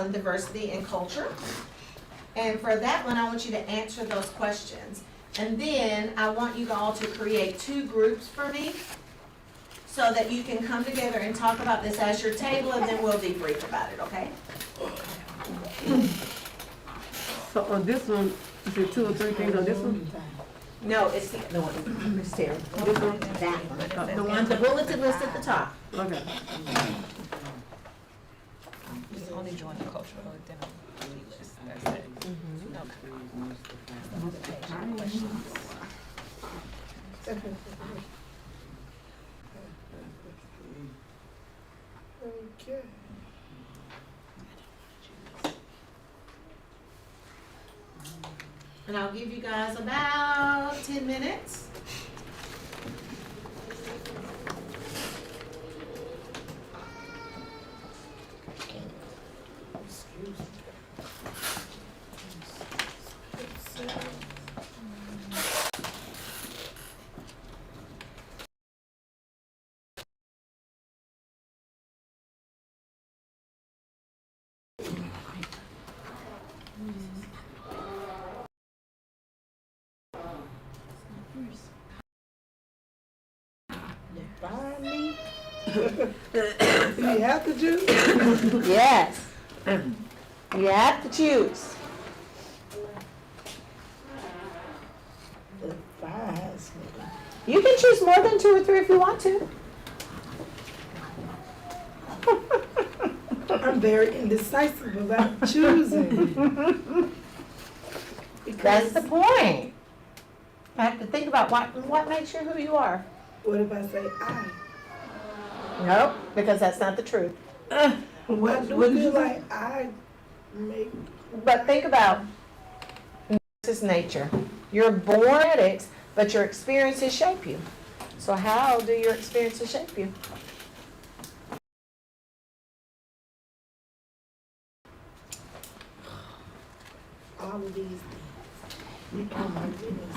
on diversity and culture. And for that one, I want you to answer those questions. And then I want you all to create 2 groups for me so that you can come together and talk about this as your table, and then we'll debrief about it, okay? So on this one, is it 2 or 3 things on this one? No, it's the other one, Ms. Terry. This one? That one. The one, the bulleted list at the top. Okay. Just only join the cultural identity list, that's it. Okay. And I'll give you guys about 10 minutes. Find me. Do you have to choose? Yes. You have to choose. Advise me. You can choose more than 2 or 3 if you want to. I'm very indecisive about choosing. That's the point. I have to think about what makes you who you are. What if I say I? Nope, because that's not the truth. What do you feel like I make? But think about this is nature. You're born addicts, but your experiences shape you. So how do your experiences shape you? All of these things. Oh my goodness.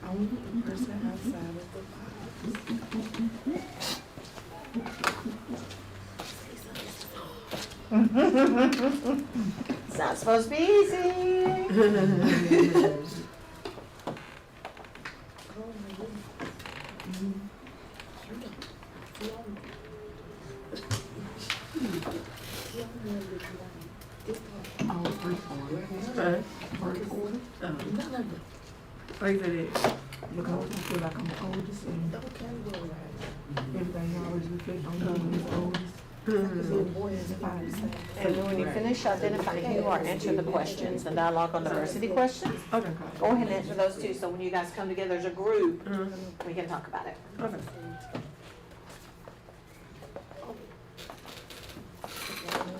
I'm the person outside of the box. It's not supposed to be easy. Oh my goodness. Where you said it? Because I feel like I'm the oldest and everything always reflects on me when it's oldest. Little boy is 5. And then when you finish identifying who you are, answer the questions, and dialogue on diversity questions. Okay. Go ahead and answer those 2, so when you guys come together as a group, we can talk about it. Okay.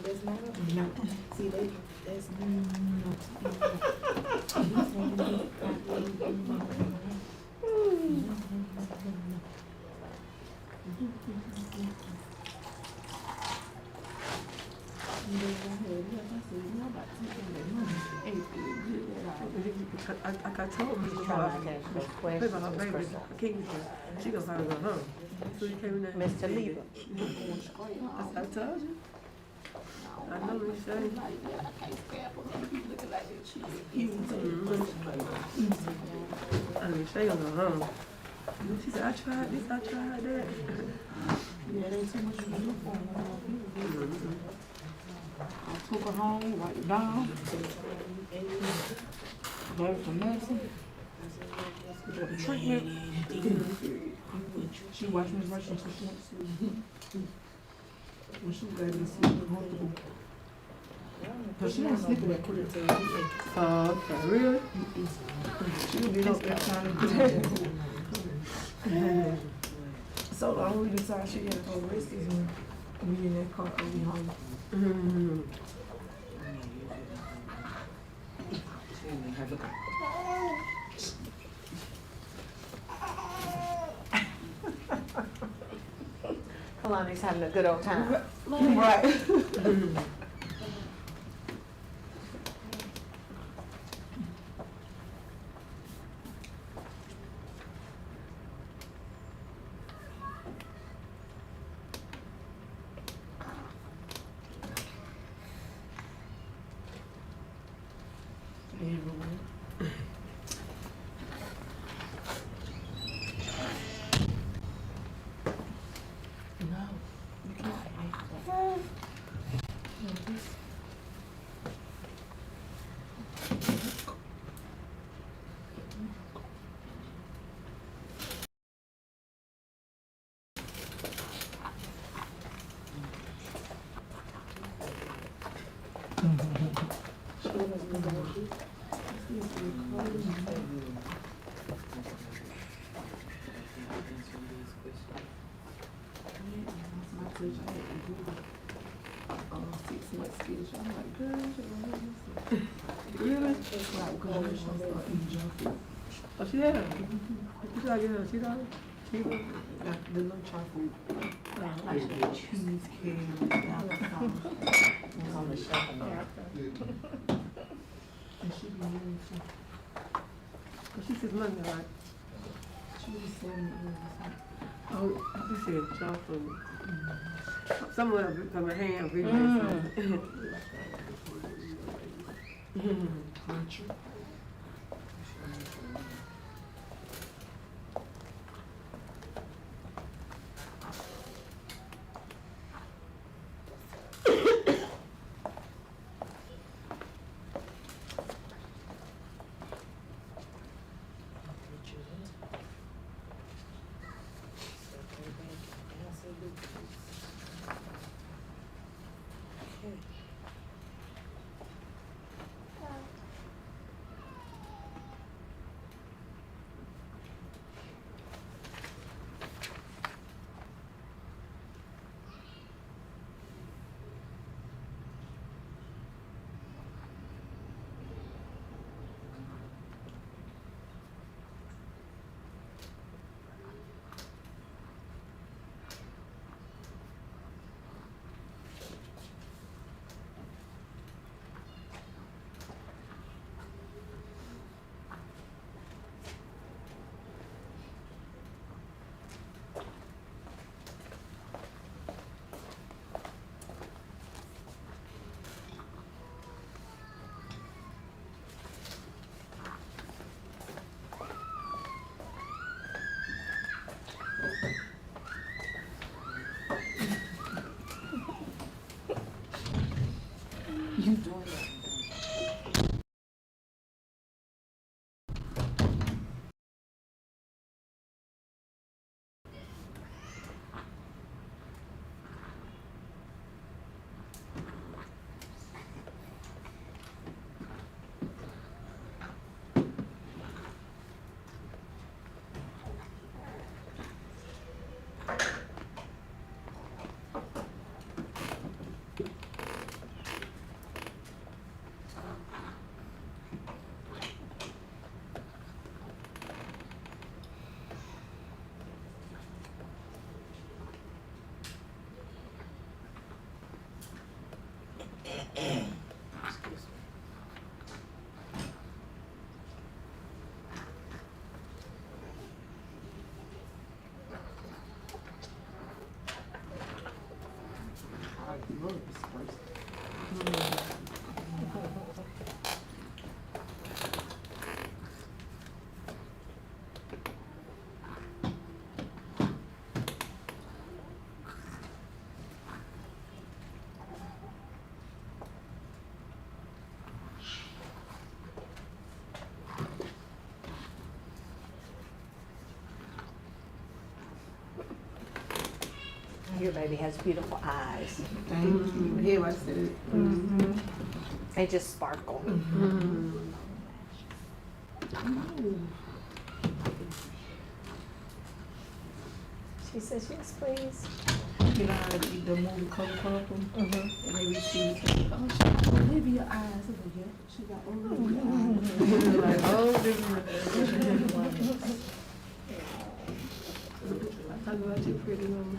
There's not a, No. see, there's I told Ms. Try not to ask those questions, Her Ms. baby, Crystal. she gonna find out, huh? So you came in there. Mr. Lieber. I told you. I know what you're saying. I mean, she gonna go home. She said, I tried this, I tried that. Yeah, they too much uniform. I took her home, write it down. Gave it to medicine. Got the treatment. She watched me rush until she went to sleep. When she was glad to sleep, comfortable. But she don't sleep in that quick. Okay, really? She would get up every time to do that. So the only reason she had to go rest is when we in that car and we home. Kalani's having a good old time. Right. No, you can't. My teacher had to do 6 months speech. I'm like, girl, you should have this. Really? Like, girl, she start eating junk food. Oh, she had. You gotta get her. She got it. She got it. Like, the little junk food. Like cheesecake, applesauce. It's on the shelf in there. And she be really fun. She said Monday, right? She was 7 years. Oh, she said junk food. Somewhere from her hand, really. Country. You doing that? I love this place. Your baby has beautiful eyes. Thank you. Hear what I said? They just sparkle. She says, yes, please. You know how the movie Color Purple? And they receive, oh, she got Olivia eyes. I was like, yeah, she got Olivia eyes. Like, oh, this is I talk about you pretty mama.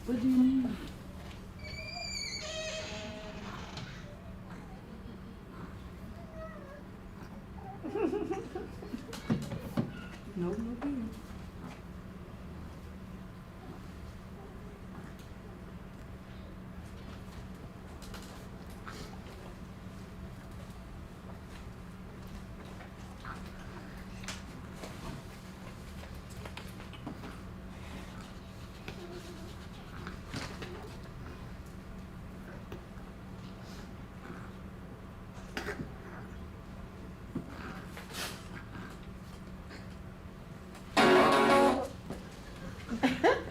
What do you mean? No, no, no.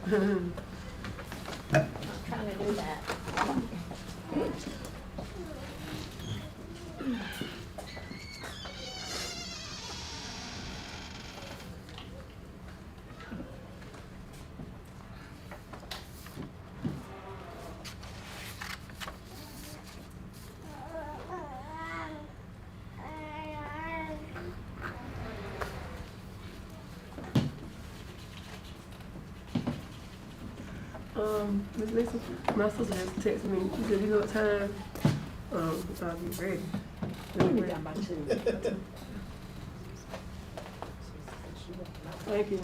I'm trying to do that. Ms. Lisa, my sister has texted me. She said, you know what time? I'll be ready. Thank you.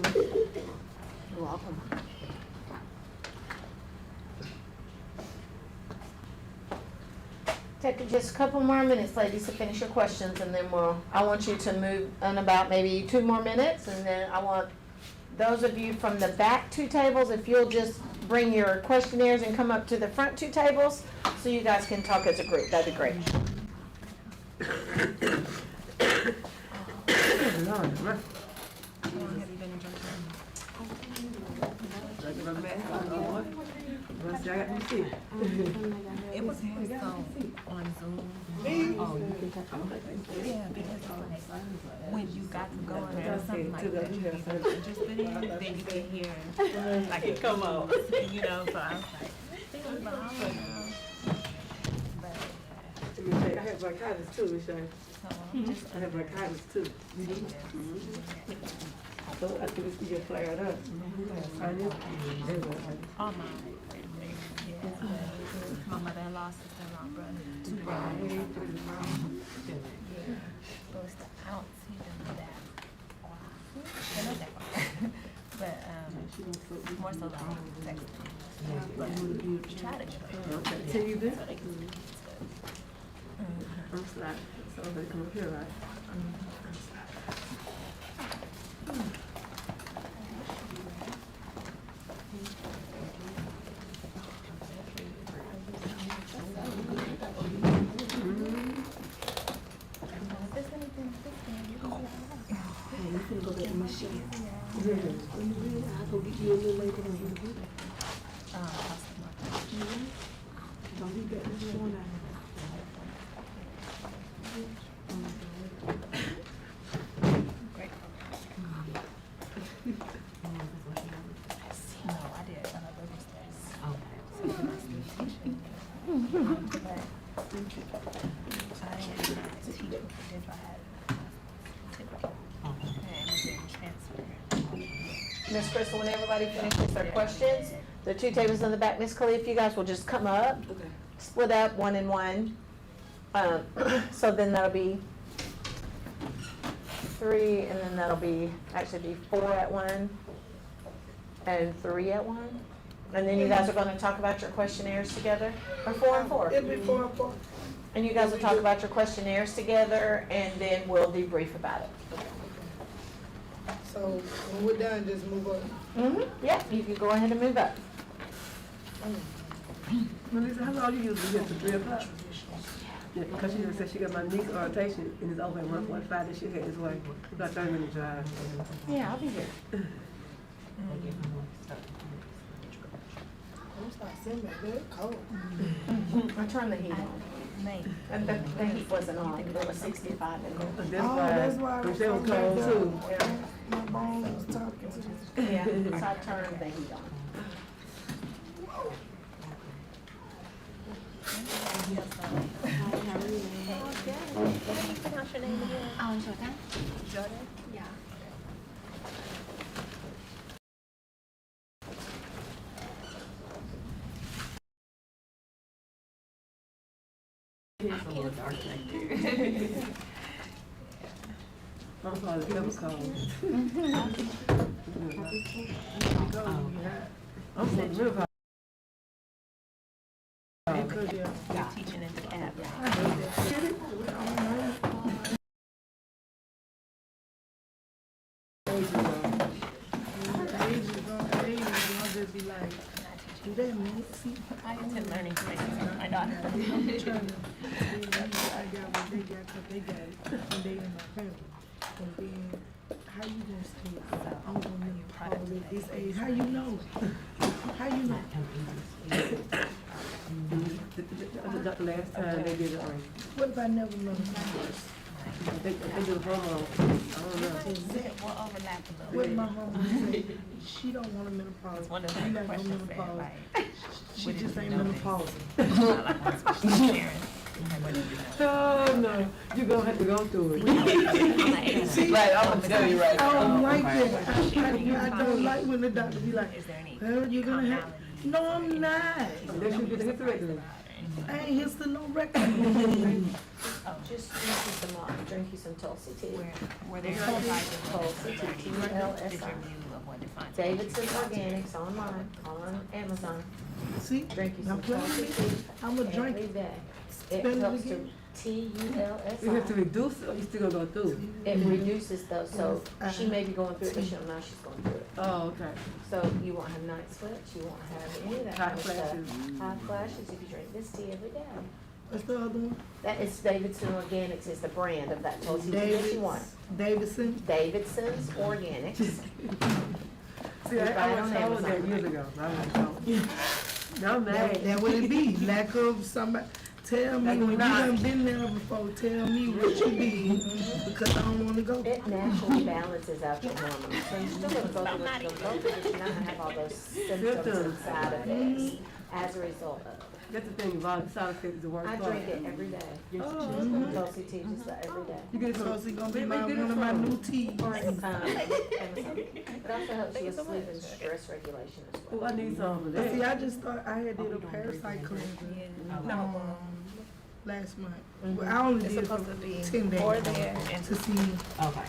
You're welcome. Take just a couple more minutes, ladies, to finish your questions, and then I want you to move in about maybe 2 more minutes, and then I want those of you from the back 2 tables, if you'll just bring your questionnaires and come up to the front 2 tables so you guys can talk as a group. That'd be great. It was more so on Zoom. Oh, you can talk about it. Yeah, because like when you got to go on there or something like that you're interested in, then you can hear like it come out. You know, so I was like, but I don't know. But I have bronchitis too, Michelle. I have bronchitis too. So I think it's get flared up. all my my mother-in-law, sister-in-law, brother, 2 brothers. Yeah. So it's the ounce, he didn't know that. I know that part. But more so like texting. But try to get her. Okay, see you there? So they can I'm sorry. So they come up here, right? Miss Crystal, when everybody finishes their questions, the 2 tables in the back, Miss Khalif, you guys will just come up, split up 1 and 1. So then that'll be 3, and then that'll be actually be 4 at 1 and 3 at 1. And then you guys are going to talk about your questionnaires together, or 4 and 4. It'll be 4 and 4. And you guys will talk about your questionnaires together, and then we'll debrief about it. So when we're done, just move up. Yeah, you can go ahead and move up. Melissa, how long you usually get to 3 o'clock? Yeah, because she just said she got my niece orientation and it's over at 1:45 that she had this way. It's about 30-minute drive. Yeah, I'll be here. It's not sitting back there, it's cold. I turned the heat on. And the heat wasn't on, it was 65 in there. That's why. Michelle was cold too. My bones was talking to me. Yeah, so I turned the heat on. How do you pronounce your name again? Jordan. Jordan? Yeah. It's a little dark back there. I'm sorry, it was cold. I'm saying real cold. You're teaching in the cab. I attend learning spaces with my daughter. I got what they got, cause they got it, and they in my family. And then, how you gonna stay? I'm gonna all at this age, how you know? last time they did it on, What if I never menopause? they do the hormone, I don't know. We'll overlap a What little my bit. hormone say? She don't want a menopause. It's one of She the not no questions said, menopause. like, She just ain't know menopause. it's not like one special parent. Like, what did you know? Oh, no, you gonna have to go through it. Right, I'm gonna tell you right I don't now. like that. I don't like when the doctor be like, Is there any well, you're gonna have, no, I'm not. Unless you get the hysterectomy. I ain't his to no record. Just drink you some, drink you some Tulsi tea. Where they're Tulsi tea, T-U-L-S-I. view of what defines. Davidson Organics online, on Amazon. See, Drink you now some play Tulsi with tea it. I'm a every drink. day. Spell It it helps to again. You have to T-U-L-S-I. reduce it, or you still gonna go through it? It reduces those, so she may be going through it, but she don't know she's going through it. Oh, okay. So you won't have night sweats, you won't have any of that Hot kind of stuff. flashes. Hot flashes if you drink this tea every day. What's the other one? That is Davidson Organics is the brand of that Tulsi tea that you want. Davidson. Davidson's Organics. See, I Buy it on was told that Amazon. years ago, I was told. Now I'm mad. That would it be. Lack of somebody. Tell me when you done been there before. Tell me what you did because I don't want to go. It naturally balances out your hormones. So you're still gonna go through what you're gonna go through, but you're not gonna have all those symptoms and side effects as a result of. That's the thing, a lot of side effects is the worst I part. drink it every day. Oh, Tulsi tea just every day. you get it So from, it's gonna where be they get it one of my from? new teas. Amazon. It also helps you with sleep and stress regulation as Oh, well. I need some of See, that. I just thought I had did a parasite cleanser last month. Well, I only did it for 10 days to see. Okay.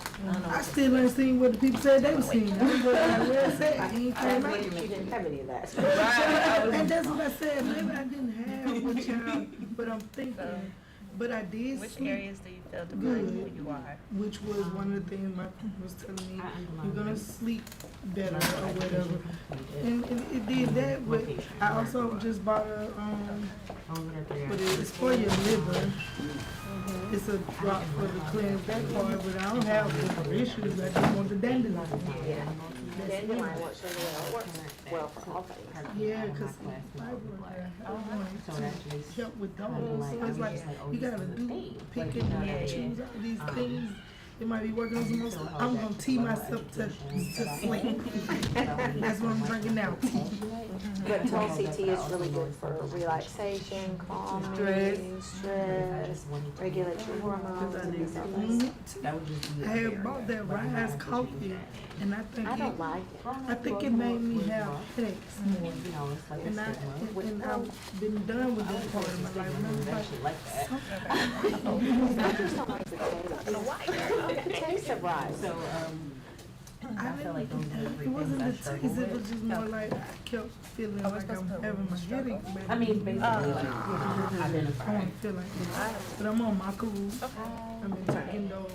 I still ain't seen what the people said they were seeing. I was like, where it said, it ain't I came believe out. you didn't have any of that. And that's what I said, maybe I didn't have what y'all, but I'm thinking, but I did Which sleep, areas do you feel Good. deprived when you are? which was one of the things my was telling me, you're gonna sleep better or whatever. And it did that, but I also just bought a, but it's for your liver. It's a drop for the cleanse that part, but I don't have liver issues, I just want the dandelion. Yeah. Dandelion works really well. It works well for all things. Yeah, cause I want to help with those, so it's like, you gotta do, pick and choose all these things. It might be working on some more stuff. I'm gonna tea myself to sleep. That's what I'm drinking now, tea. But Tulsi tea is really good for relaxation, calming, stress, regulate your hormones and things like that. I had bought that Rise coffee, and I think I don't like it. I think it made me have headaches more. And I've been done with that part of my life. I just don't like the taste. The taste of rice. I didn't, it wasn't the taste, it was just more like I kept feeling like I'm having my headache. I mean, basically, like, I identify. don't feel like it. But I'm on Makaru. I've been taking those.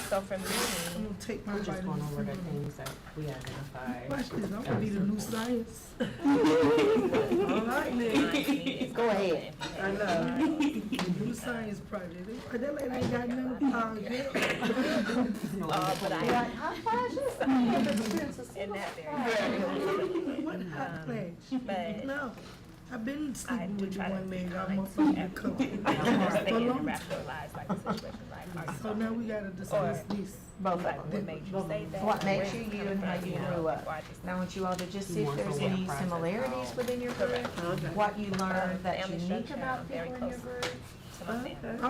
So for I'm me, gonna take my We're just going over the vitamins. things that we identified. Watch this, I'm gonna be the new science. All right, then. Go ahead. I know. The new science project. That lady ain't got none yet. but I, Like hot flashes? in that very, What hot flash? but No. I've been I sleeping do with try one to leg. like I'm up to on the have cover. just For a thinking long time. rationalize like a situation like, are you So now we gotta discuss this. Both of like, them. what made you say that? What Where makes you you and how you grew up. And I want you all to just see if there's any similarities within your group, Okay. what you learned that's Family unique structure, about very people in your close. group. I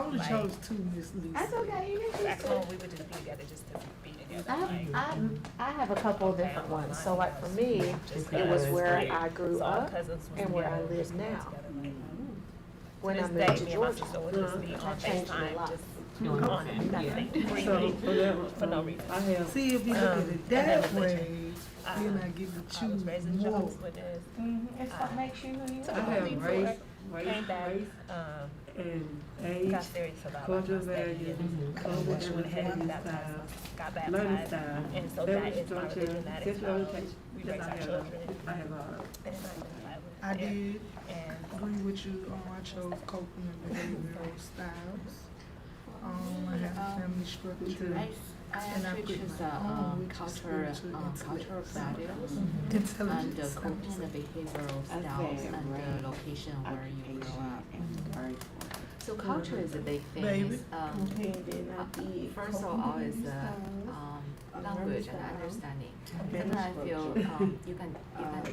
only chose two, Ms. Lisa. That's okay, you can Back choose home, two. we would just be together just to be together. I have a couple of different ones. So like for me, it was where I grew up and where I live now. When I moved to Georgia, So we'll just be on changed my FaceTime, life. just on it, nothing. So, for that one, For no reason. I have, See, if you look at it that way, then I get to I was choose raised in more. Jehovah's Witness. It's what makes you who you I have race, Came back, and age, got serious about cultural my study values, and cultural went and ahead and behavioral baptized, style, got learning baptized. style, And so that beverage is my structure, religion, that is sexual how orientation. we Yes, raise I our have, children. I have, And I identify with I it. did And agree with you. I chose coping and behavioral styles. I have family structure. And I put my own, which is cultural values and the intelligence. coping and behavioral styles and the location where you grow up. So culture is a big thing. Baby. And then I did. First of all is language and understanding. Sometimes I feel you can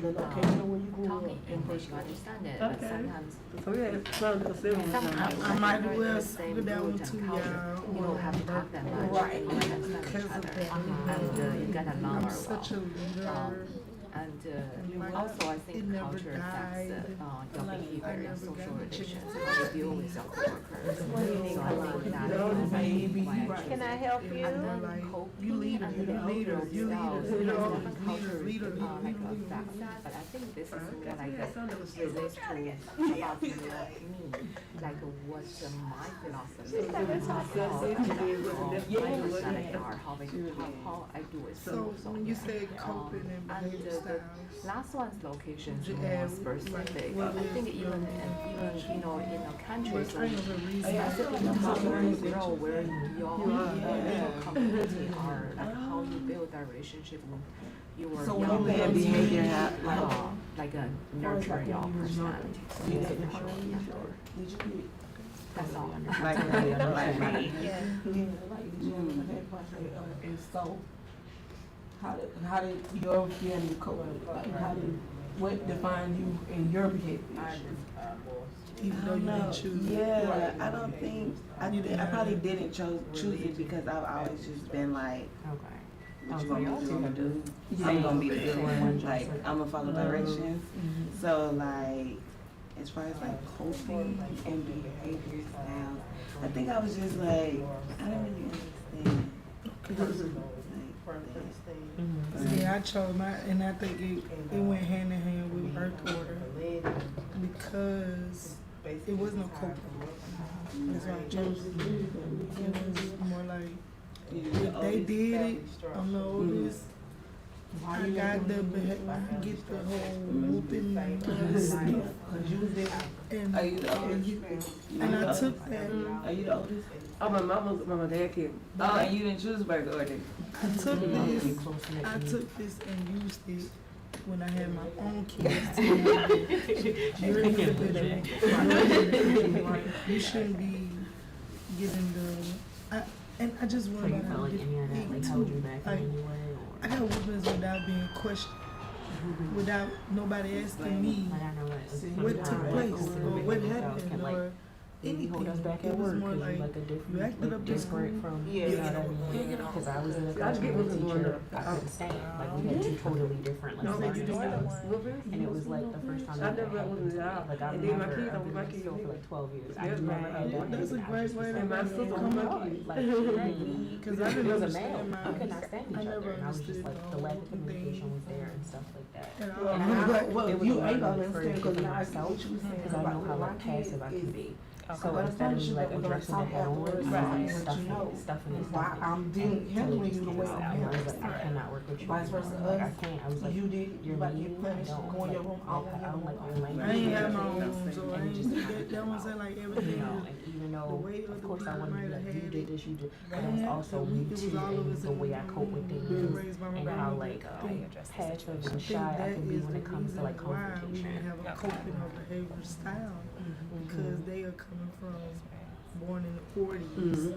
The location where you grew talk up. in English, you understand it, but Okay. sometimes So we had some considerable. sometimes I might as well same put that root one and too, culture. y'all. You don't have to talk that much. Right. You understand each Because of other, that. and you get along I'm very such a well. leader. And like, also I it think never culture affects died. your behavior I and never social got a relations, chance. how you deal with your coworkers. So I think that Baby, why I Can I help you? and then Like, coping you leader, and you the leader, behavioral you styles, leader, you different always cultures, leader, like leader. affect that. But I think this is something like relates to about me, like what's my philosophy, how I do it. So when you say coping and behavior the styles, last one's location is Would you more add, specific. like, I think even in a country, what kind of a reason? where you grow, where your little community are, like how you build that relationship with your So when young you have behavior, like a nurture your personality. Did you That's all. And so, how did your family cope? Like, what defined you in your behavior? Even though you didn't choose it. Yeah, I don't think I probably didn't choose it because I've always just been like, what you want me to do, I'm gonna do. I'm gonna be the good one. Like I'm gonna follow directions. So like, as far as like coping and behavior styles, I think I was just like, I don't really understand. Yeah, I chose my, and I think it went hand in hand with birth order because it was no coping. That's why I chose it. It was more like, if they did it, I'm the oldest. I got the get the whole whooping and stuff. And Are you the oldest? and I took that. Are you the oldest? Oh, my dad kid. Oh, and you didn't choose birth order. I took this and used it when I had my own kids. You're individual. You shouldn't be getting the. And I just want to Felt like any of that like held you back in any way, I got whoopings without being questioned, without nobody asking me what took place or what happened or anything. It was more like, you acted up this school. Yeah, because I was in a class with a teacher I couldn't stand. Like we had two totally different like learning styles, and it was like the first time I I never had went to the job. like I've And then my never kids, I've been my in kids, school for like 12 years. I've Right. never had that. That's a great way to And my sister, come my up. kids. Like Because I didn't it was a male. understand We could not stand each I other, never and I was just understood like the the lack whole of communication thing. was there and stuff like that. And And I, I, it was you a ain't gonna learning for understand because now I see myself what you were saying because I know how like passive I can be. So instead of me like addressing the head on, stuffing this why I'm handling you the way I'm I was handling like, I cannot work with you. Vice versa, Like, I us, can't. I was like, you did, you you're about to mean. get punished, go in your room, I don't like your language. I ain't have my own room, And so I it just ain't, happened that one say like you everything. know, and even The though, way of other course, I people wanted to be might like, have you had did it. this, you did, but I it was had- also it me was too, all of us and the in way the I cope with being things, raised by my and how grandmother. like I think passive I and think shy I that can be is when the it comes to reason like why we confrontation. didn't have a coping or behavior style, because they are coming from born in the 40s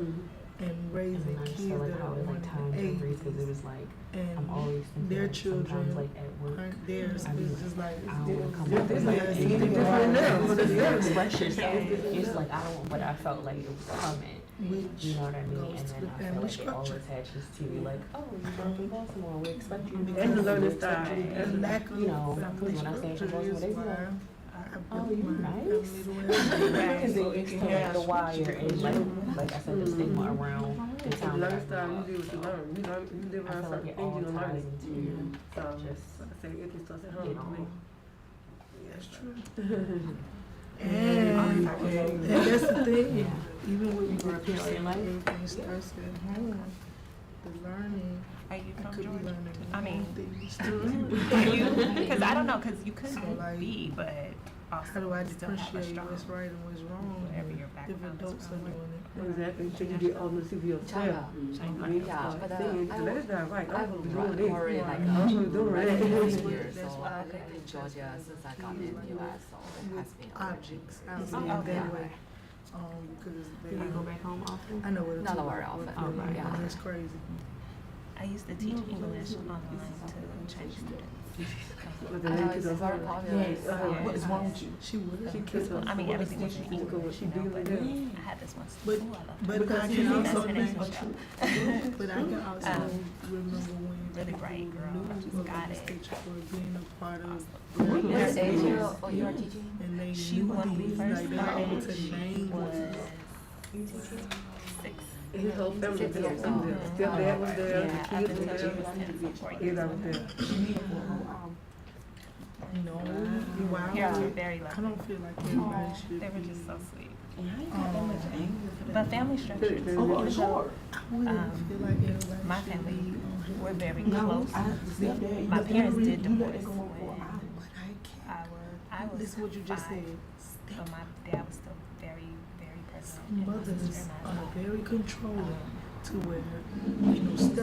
and raising And I just kids feel like that how are it born like in time the memories because it 80s, was like I'm and always thinking their like, children sometimes like at work aren't theirs. I mean, It's just like, I don't come they're up with like, like it's anything different now, but it's to different. express yourself. It's like I don't, but I felt like it was coming. which You know what I mean? goes And to then the I feel family like it all structure. attaches to like, oh, you grew up in Baltimore. We expect you to be And the this, learning we expect style. you to be, The lack of you know, family when I say structure from Baltimore, is they be why like, I oh, built you my nice. family the way I did. Because it used to like the wire and like I said, the stigma around the The town that I learning style, grew you up. do what you learn. You live I around feel like certain it things, all you don't learn ties it. into So, just, like I say, it just starts at you home to me. know, That's true. And that's the thing, Yeah. even when you grew up here all your life? everything starts at home. The learning, Are you I from could be Georgia? learning I mean, things are too. you? Because I don't know, because you So, could like, be, but also How do I still have a differentiate strong, what's right and what's wrong whatever your if background adults is are from. doing it? Exactly. So you get older to see for yourself. China. Yeah, but that's not right. I I'm would doing this. worry like I'm doing right that. here, That's so why I I lived in got Georgia since I got in the US, so it has With been objects, I it's see been it that that way. way. because Do you go back home often? I know what it's Not about. very often. Oh, right. Yeah. That's crazy. I used to teach English online to Chinese students. With the I know link it's to the very phone. popular. What is wrong with you? She would. She kissed her. I mean, everything was in English, She you know, beat but her. I had this one But- school I loved. But Because I you can know also something think, else. but I can also remember when Really people bright girl, knew just of got this it. teacher for being a part of What their age experience. you are teaching? And they She knew when we these, first like they were able to started, name was what 6. His whole family was there. Stepdad was there, the Yeah, kids up were until she there. was 10 for 4 years. Everybody was there. no, wow. Yeah, very I lucky. don't feel like everybody should They were be. just so sweet. And how you got that much anger for that? But family structures, Oh, sure. I wouldn't feel like everybody my should family, be on her. we're very No, close. My My parents did you let divorce it go on for when an hour. But I I was this is what you just 5, said. but my dad was still very, very present. Some and my mothers sister and I are as well. very controlling to where,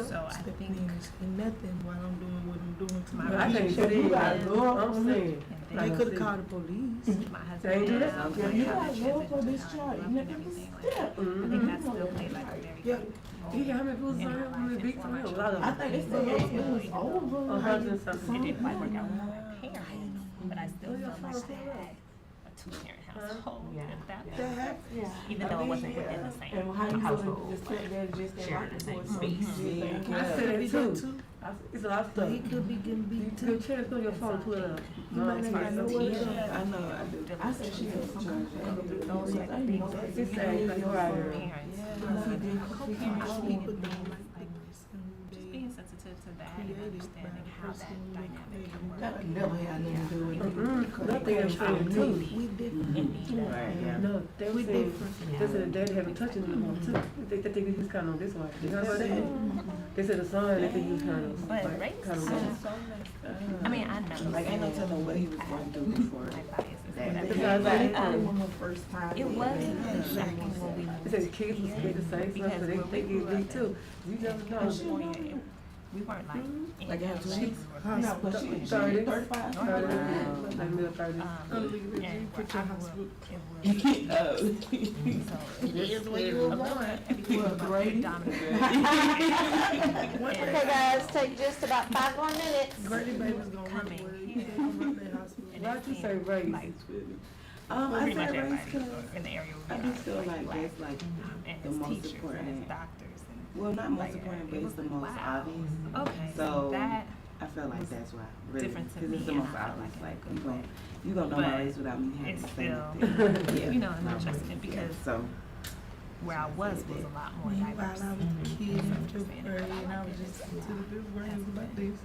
So I stepping think- in and saying nothing while I'm doing what I'm doing to My But my I think she relationship did, with like, I'm saying. and They then could have called the police. my They husband ain't do and that? I, Yeah, like, you how got the love for transition this to child. how You I never grew up and everything like step. that. I think that still played like a very Yeah. big role You got how many people in signed my up life with and big for time? my A lot children. of I think they said it was over. 100 It something. didn't quite work out with my parents, but I still felt like I had a 2-parent household. Yeah. If that That makes sense. happens. Even though it wasn't within the same And how you household. just sat there and just Sharing the same space. I Could said be it good too. It's a lot of But stuff. he could be getting beat You too. could check on your phone, pull it up. You might not even know what it is. I know, I do. I said she had some kind of Those like things that She said, like, you're right here. parents. Co-parents, She people needed don't to like things and just they being sensitive to that and created by understanding the how that person who dynamic can work. That would never have nothing to do with it. Nothing is saying too. we different. Right, yeah. No, they were We saying, different. they said the daddy haven't touched him anymore too. They think he's kind of this way. You heard about that? They said the son, they think he's kind of, But like, race, kind of. I mean, I know. Like, ain't no telling what he was going through before. My biases, That. whatever. Because I they, remember the first time. It was shocking when we they said kids was scared to say stuff, so they think he's big too. You never know. we weren't like in Like, LA, she- we were No, but she 30. 35. 30, like middle 30s. and Put where your I house grew book. up, it was Oh. Here's where you were born. everything was Grady. dominant. Okay, guys, take just about 5 more minutes. Grady baby's gonna run Coming away. here. They gonna run their house. And Why'd it you say seemed race? like I pretty much said race everybody because in the area would I be do like feel like black. that's like, And the as most teachers and important. as doctors and. well, not most Like, important, it but it's was the like, most wow. obvious. Okay, So, so that I feel like that's why, really, different to because it's the me, most and I feel obvious. like Like, in a you good gon' way. you gonna know my But race without me having it's to say still, nothing. Yeah. you know, I'm No. interested because So, where I was a lot more Meanwhile, diverse. I was a kid in fifth grade and I was just to the fifth grade about this.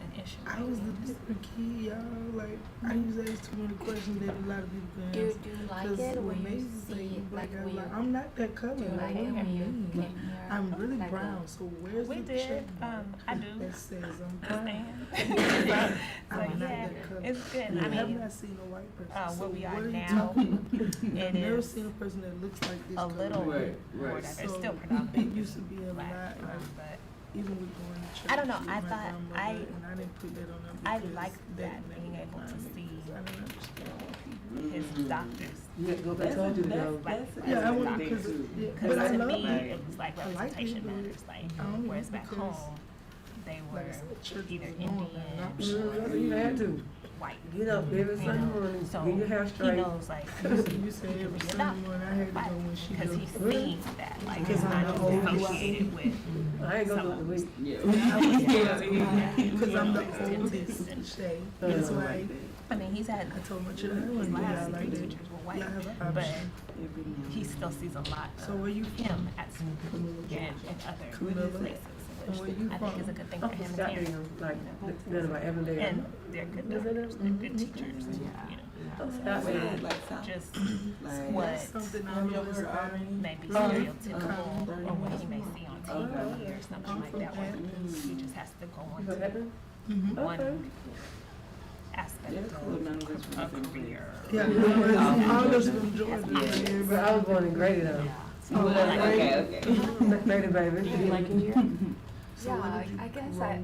An issue. I was the different kid, y'all. Like, I used to ask too many questions that a lot of people can Do answer. you like Cause it when they you say see it, black, like I'm when like, you, I'm not that color. do you like What it do when you you mean? came here? I'm really like brown, so where's We the did, check mark I do. that says I'm I brown? stand. I'm So not yeah, that color. it's good. I I have mean, not seen a white person. where So we what are you now, talking about? it I've never is seen a person that looks like this a color. little Right, more right. diverse. So Still it predominantly used to be a black, lot, like, but even with going to church. I don't know, with I my thought grandmother, and I didn't put that on them I because liked that made being me able to cry see because I didn't understand why people. his doctors. You have to go back, I told you to go. Yeah, I went Doctors. because, yeah, Because but I to love me, it. it was like I like representation it, but matters. Like, I don't whereas know back because, home, they Like I were said, church either was normal, Indian, not You had to. white. Get up every Sunday morning, So get your hair he straight. knows, like, You said every Sunday morning I had to go when she because goes. he's seen that, like, Because it's I'm not the just oldest. associated with I ain't gonna some go the week. Because I'm the oldest, Shay. That's why I mean, he's had I told my children, I his wouldn't do last y'all like three that. teachers were Y'all white, have an but option. he still sees a lot So of where you him at school and in other Camilla. places, And where which you I think from? is a good thing for I'm from him and parents. Scottsdale, like, none of my Avondale. And they're good doctors, they're good teachers, you know. Scottsdale. like, South. Just Like, what Something I noticed about may be stereotypical or what he may see on TV or something like that, where he just has to go on You know what to happened? one aspect They're cool, none of us of from a the same career. Yeah, all of us from Georgia. But I was born in Grady though. Okay. Grady baby. Do you like it here? Yeah, I guess I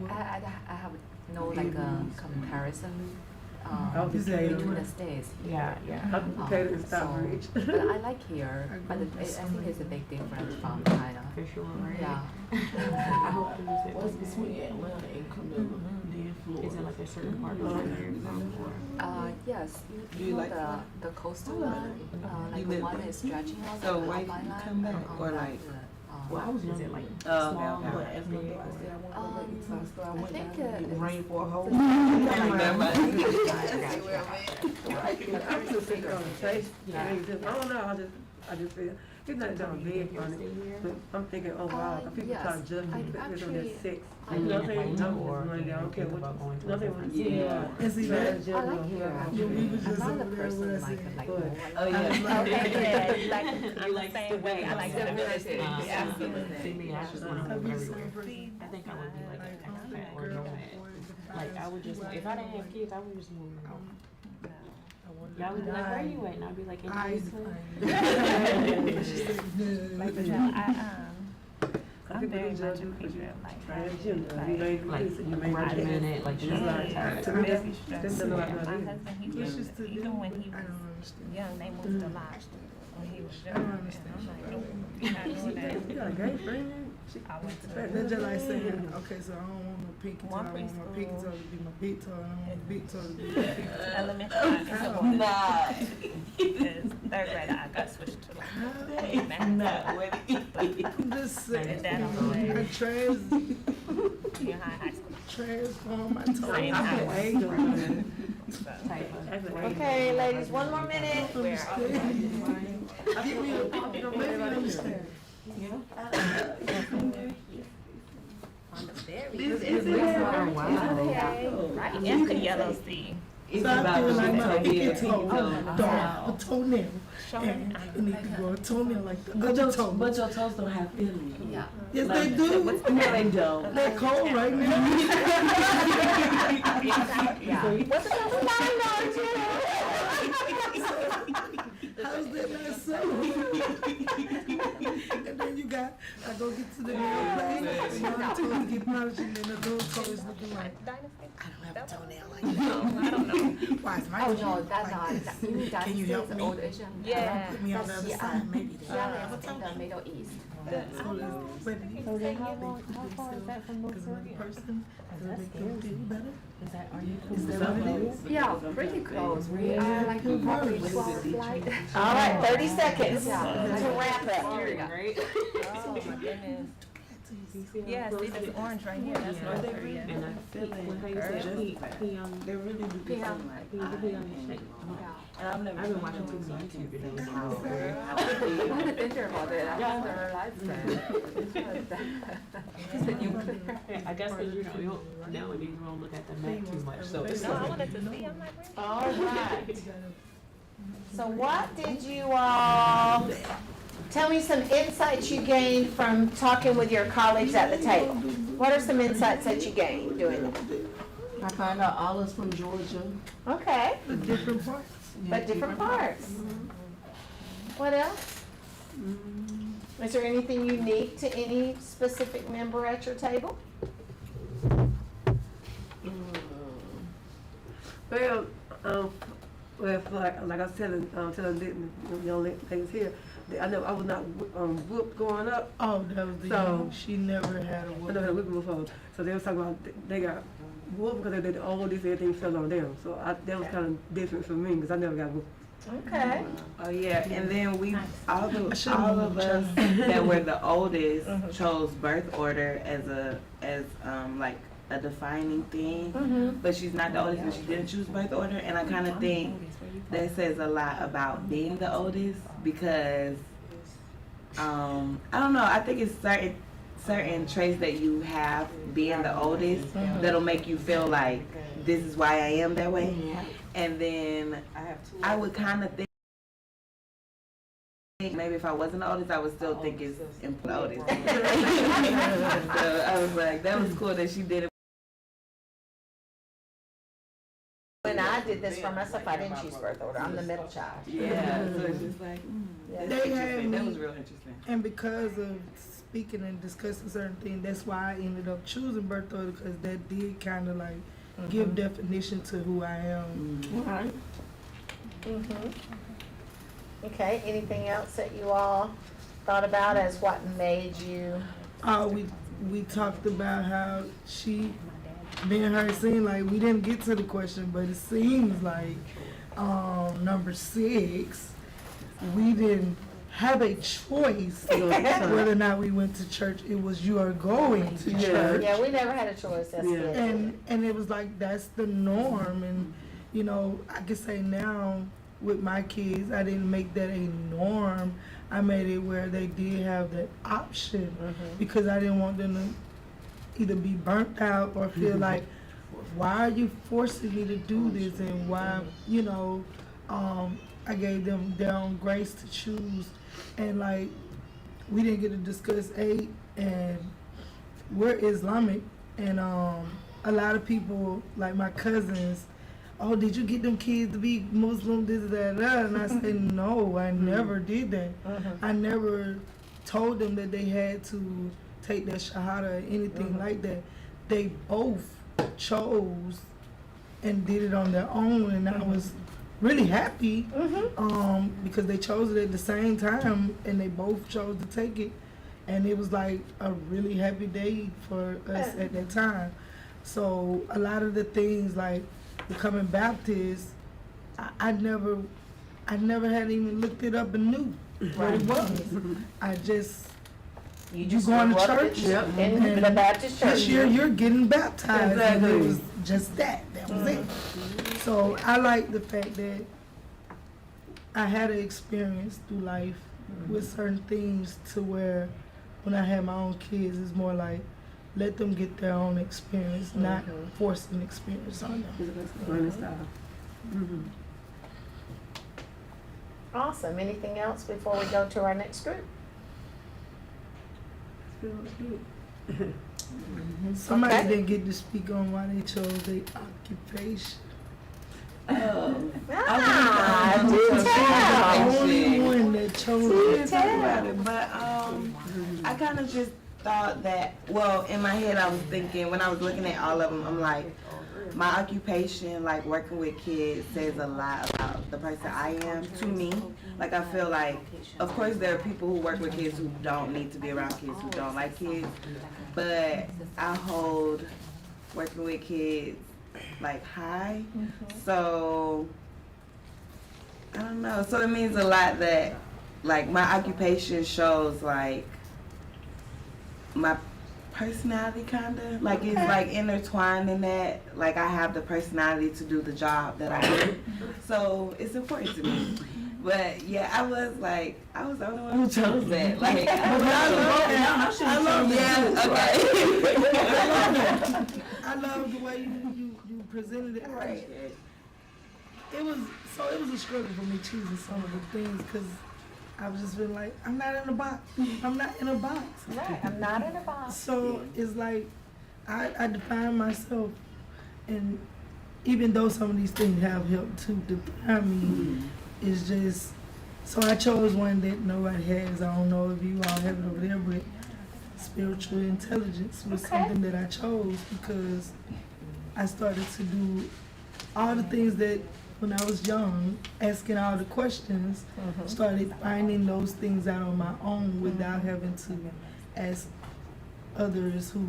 have no like a comparison I was potato. between the states here. Yeah. I was potato and Stockbridge. But I like here, but I think it's a big difference from China. For sure, right? Yeah. I hope you use it. What's between Atlanta and Camilla, then Florida? Is it like a certain part of where you're from? Or? Yes, Do you you know like the coastal line, like You the live one there? is stretching out So the why outline you line. come back, or like? Well, I was Is young. it like Oh, small? okay, But okay. as my daughter said, I want to go to East Side School. I went think, down and it it's- rained for a whole I'm just thinking on the taste. I don't know, I just feel, it's not done big on it, but I'm thinking overall, people Yes. try to judge me, I because on that actually- sex. I You know what I'm mean, saying? like, I'm or just money, I don't care think about going what, to nothing a was. different Yeah. And see that? I like here. Yeah, we was just I'm not over the there person with us. like What? Oh, yeah. Okay, good. Like, You like the way I like diversity. Yeah. Absolutely. See me, I just want to I'd live be everywhere. so I think I would be like an expat or girl, nomad. boy, Like I would just, if I didn't have kids, I would just move. Y'all would be like, where are you at? And I'd be like, in Iceland. I'm very much a creature of like transgender, you ain't Like, you ain't regimented, like, It's like, to me, that's the My like, husband, he was just to even when he I was don't understand. young, they moved to Lodge when he was young. I don't understand. And I'm like, nope, you're not doing that. you got a gay friend? I went to That's just like saying, okay, so I don't want no pinky toe, I One want my preschool. pinky toe to be my big toe, and I want my big toe to be my pinky toe. elementary. Nah. Because third grade, I got switched to like Nah, what I'm just saying, that on the way. I junior high school. transform my toe. Same house. Okay, ladies, one more minute. I think we understand. On the very. Oh, wow. Right in the yellow sea. It's So I about feel the like my pinky pinky toe, toe. dog, a toenail, Show and me. it need to grow a toenail like the But other your, toe. but your toes don't have feelings. Yeah. Yes, they do. No, they don't. They're cold right now. Yeah. What's the How's that not so? And then you got, I go get to the nail place, and my toes get polished, and then the those toes looking like, I don't have a toenail like that. I don't know. Why is my Oh, toe no, that's like not, this? you mean Can you help Dynasty is me? old Asian? Yeah. Put me on the other That's side, maybe. Yeah, it's in the Middle East. So it's, but they put themselves, because another person, so they can feel better. Is that, are you? Is that what it is? Yeah, pretty close. We are like probably 2-hour flight. All right, 30 seconds to Yeah. wrap up. Right? Oh my goodness. Yeah, see this orange right here, that's North Korea. And I feel like, how you said, They really do be Yeah. like, Yeah. I've never I've been watching too many YouTube videos about it. I'm not thinking about it. I just never realized that. It's a nuclear. I guess because you don't nowadays you don't look at the map too much, so it's No, I like, wanted to see, I'm like, where's All right. So what did you all, tell me some insights you gained from talking with your colleagues at the table. What are some insights that you gained doing that? I found out all is from Georgia. Okay, The different parts. but different parts. What else? Is there anything unique to any specific member at your table? Well, like I was telling the young ladies here, I know I was not whooped growing up. Oh, that was the So- young, she never had a I whoop. never had whipping before. So they was talking about they got whooped because they did all this, everything fell on them. So that was kind of different for me because I never got whooped. Okay. oh yeah, and then we, all of us that were the oldest chose birth order as like a defining thing. Mm-hmm. But she's not the oldest, but she didn't choose birth order, and I kind of think that says a lot about being the oldest because I don't know. I think it's certain traits that you have being the oldest that'll make you feel like this is why I am that way. And then I would kind of think maybe if I wasn't the oldest, I would still think it's the oldest. So I was like, that was cool that she did it. When I did this for myself, I didn't choose birth order. I'm the middle child. Yeah, so it's just like, that's They had interesting. That me- was real interesting. And because of speaking and discussing certain things, that's why I ended up choosing birth order, because that did kind of like give definition to who I am. Right. Okay, anything else that you all thought about as what made you? We talked about how me and her seemed like we didn't get to the question, but it seems like number 6, we didn't have a choice whether or not we went to church. It was you are going to church. Yeah, we never had a choice, that's good. And it was like, that's the norm. And, you know, I can say now with my kids, I didn't make that a norm. I made it where they did have that option because I didn't want them to either be burnt out or feel like, why are you forcing me to do this? And why, you know, I gave them their own grace to choose. And like, we didn't get to discuss 8, and we're Islamic, and a lot of people, like my cousins, oh, did you get them kids to be Muslim, this, that, that? And I said, no, I never did that. I never told them that they had to take their shahada or anything like that. They both chose and did it on their own, and I was really happy because they chose it at the same time, and they both chose to take it, and it was like a really happy day for us at that time. So a lot of the things like becoming Baptist, I never had even looked it up and knew what it was. I just You just going to grew up church in the Baptist church. this year you're getting baptized. Exactly. And it was just that was it. So I like the fact that I had an experience through life with certain things to where when I had my own kids, it's more like let them get their own experience, not force an experience on them. Learning style. Awesome. Anything else before we go to our next group? Somebody Okay. didn't get to speak on why they chose their occupation. Ah, do The tell. only one that chose it. Talk about it, but I kind of just thought that, well, in my head I was thinking, when I was looking at all of them, I'm like, my occupation, like working with kids, says a lot about the person I am to me. Like I feel like, of course there are people who work with kids who don't need to be around kids, who don't like kids, but I hold working with kids like high. So I don't know. So it means a lot that like my occupation shows like my personality kinda. Like it's like intertwined in that. Like I have the personality to do the job that I do. So it's important to me. But yeah, I was the only one who chose that. Like I love it. I love the way you presented it. Right. It was a struggle for me choosing some of the things because I was just feeling like I'm not in a box. I'm not in a box. Right, I'm not in a box. So it's like I define myself, and even though some of these things have helped to define me, it's just so I chose one that nobody has. I don't know if you all have it over there, but spiritual intelligence was something that I chose because I started to do all the things that when I was young, asking all the questions, started finding those things out on my own without having to ask others who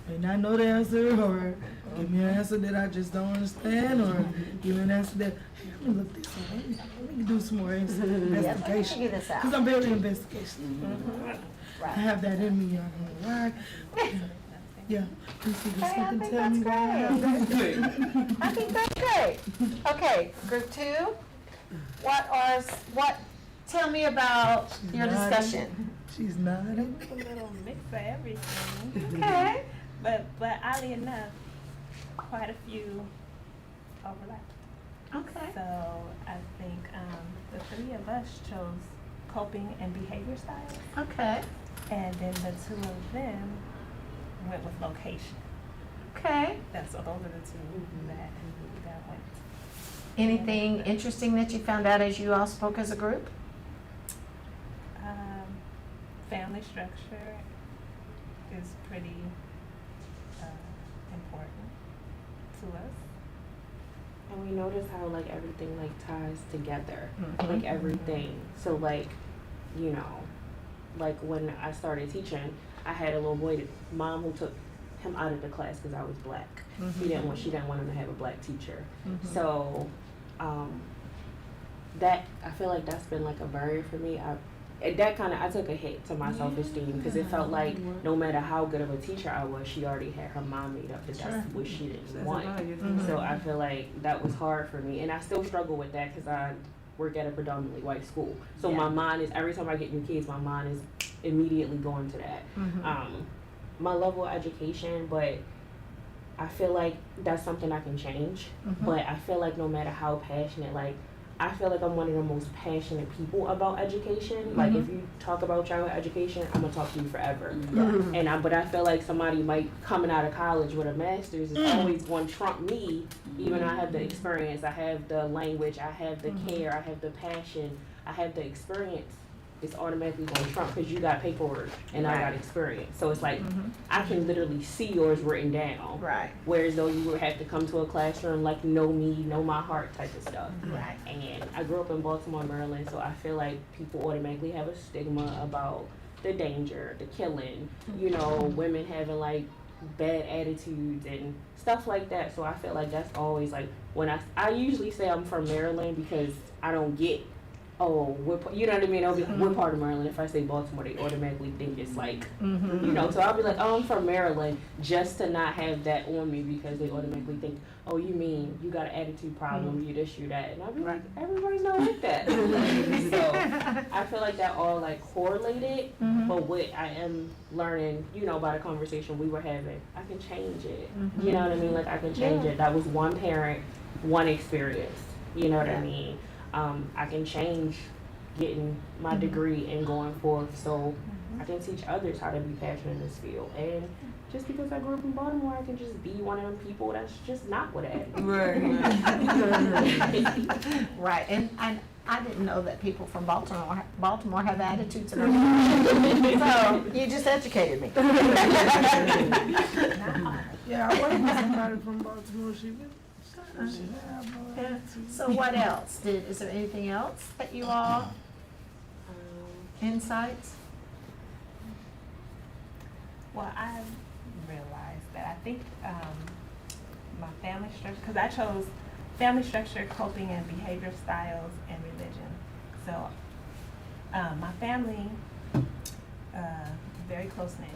may not know the answer or give me an answer that I just don't understand or give me an answer that, hey, let me look this up, let me do some more investigation. Figure this out. Because I'm very investigational. I have that in me, I don't know why. Yeah, you see, there's Hey, I something think telling me that's why I have that. I think that's great. Okay, group 2, tell me about your discussion. She's nodding. A little mix of everything. Okay. But oddly enough, quite a few overlap. Okay. So I think the 3 of us chose coping and behavior styles, Okay. and then the 2 of them went with location. Okay. So those are the 2 that went. Anything interesting that you found out as you all spoke as a group? Family structure is pretty important to us. And we notice how like everything like ties together, like everything. So like, you know, like when I started teaching, I had a little boy, mom who took him out of the class because I was black. She didn't want him to have a black teacher. So, that I feel like that's been like a barrier for me. I took a hit to my self-esteem because it felt like no matter how good of a teacher I was, she already had her mind made up that that's what she didn't want. So I feel like that was hard for me, and I still struggle with that because I work at a predominantly white school. So my mind is, every time I get new kids, my mind is immediately going to that. My level of education, but I feel like that's something I can change. But I feel like no matter how passionate, like I feel like I'm one of the most passionate people about education. Like if you talk about child education, I'm gonna talk to you forever. But I feel like somebody might coming out of college with a master's is always going to trump me, even though I have the experience, I have the language, I have the care, I have the passion, I have the experience. It's automatically going to trump because you got paperwork and I got experience. So it's like I can literally see yours written down. Right. Whereas though you would have to come to a classroom like know me, know my heart type of stuff. Right. And I grew up in Baltimore, Maryland, so I feel like people automatically have a stigma about the danger, the killing, you know, women having like bad attitudes and stuff like that. So I feel like that's always like when I usually say I'm from Maryland because I don't get you know what I mean? I'll be like, what part of Maryland? If I say Baltimore, they automatically think it's like, you know, so I'll be like, oh, I'm from Maryland, just to not have that on me because they automatically think, oh, you mean you got an attitude problem, you this, you that. And I'll be like, everybody's not like that. So I feel like that all like correlated, but what I am learning, you know, by the conversation we were having, I can change it. You know what I mean? Like I can change it. That was one parent, one experience. You know what I mean? I can change getting my degree and going forth so I can teach others how to be passionate in this field. And just because I grew up in Baltimore, I can just be one of them people that's just not with it. Right, and I didn't know that people from Baltimore have attitudes and everything. So you just educated me. Yeah, I work with somebody from Baltimore. So what else? Is there anything else that you all, insights? Well, I realized that I think my family structure, because I chose family structure, coping and behavior styles, and religion. So my family, very close-knit,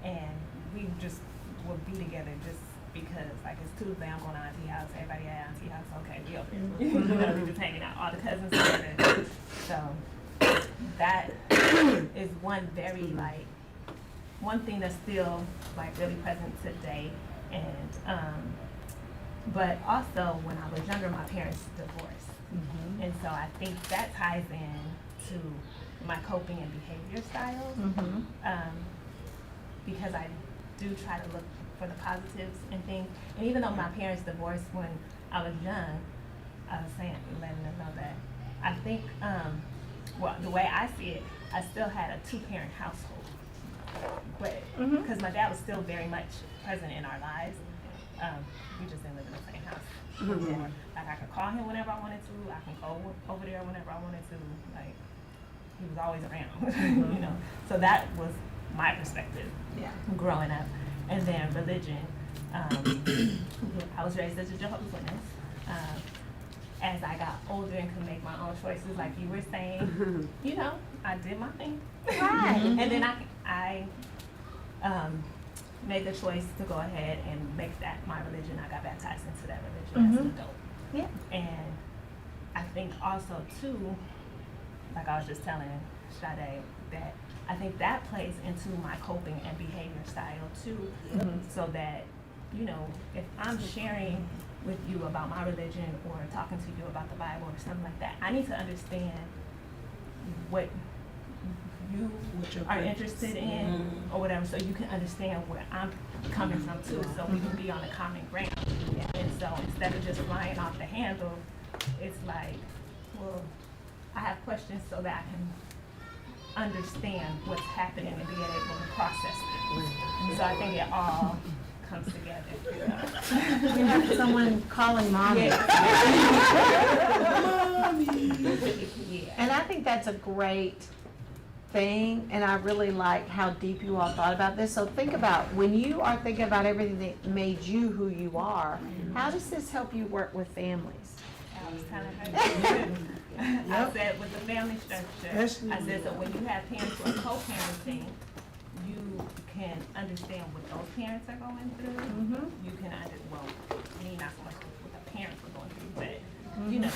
and we just would be together just because, like, it's Tuesday, I'm going to auntie house, everybody at auntie house, okay, we over here. You know, we just hanging out, all the cousins together. So that is one very, like, one thing that's still, like, really present today. And, but also, when I was younger, my parents divorced. And so I think that ties in to my coping and behavior styles. Because I do try to look for the positives and things. And even though my parents divorced when I was young, I was letting them know that I think, well, the way I see it, I still had a two-parent household. But, because my dad was still very much present in our lives, we just didn't live in the same house anymore. Like, I could call him whenever I wanted to, I can go over there whenever I wanted to, like, he was always around, you know. So that was my perspective growing up. And then religion, I was raised as a Jehovah's Witness. As I got older and could make my own choices, like you were saying, you know, I did my thing. Right. And then I made the choice to go ahead and make that my religion. I got baptized into that religion as an adult. Yeah. And I think also too, like I was just telling Sade, that I think that plays into my coping and behavior style too. So that, you know, if I'm sharing with you about my religion or talking to you about the Bible or something like that, I need to understand what you are interested in or whatever, so you can understand where I'm coming from too, so we can be on a common ground. And so instead of just flying off the handle, it's like, well, I have questions so that I can understand what's happening and be able to process it. And so I think it all comes comes together. You have someone calling mommy. Yeah. And I think that's a great thing, and I really like how deep you all thought about this. So think about, when you are thinking about everything that made you who you are, how does this help you work with families? I was telling her, I said with the family structure, I said, so when you have parents who are co-parenting, you can understand what those parents are going through. You can well, me not so much what the parents are going through, but you know,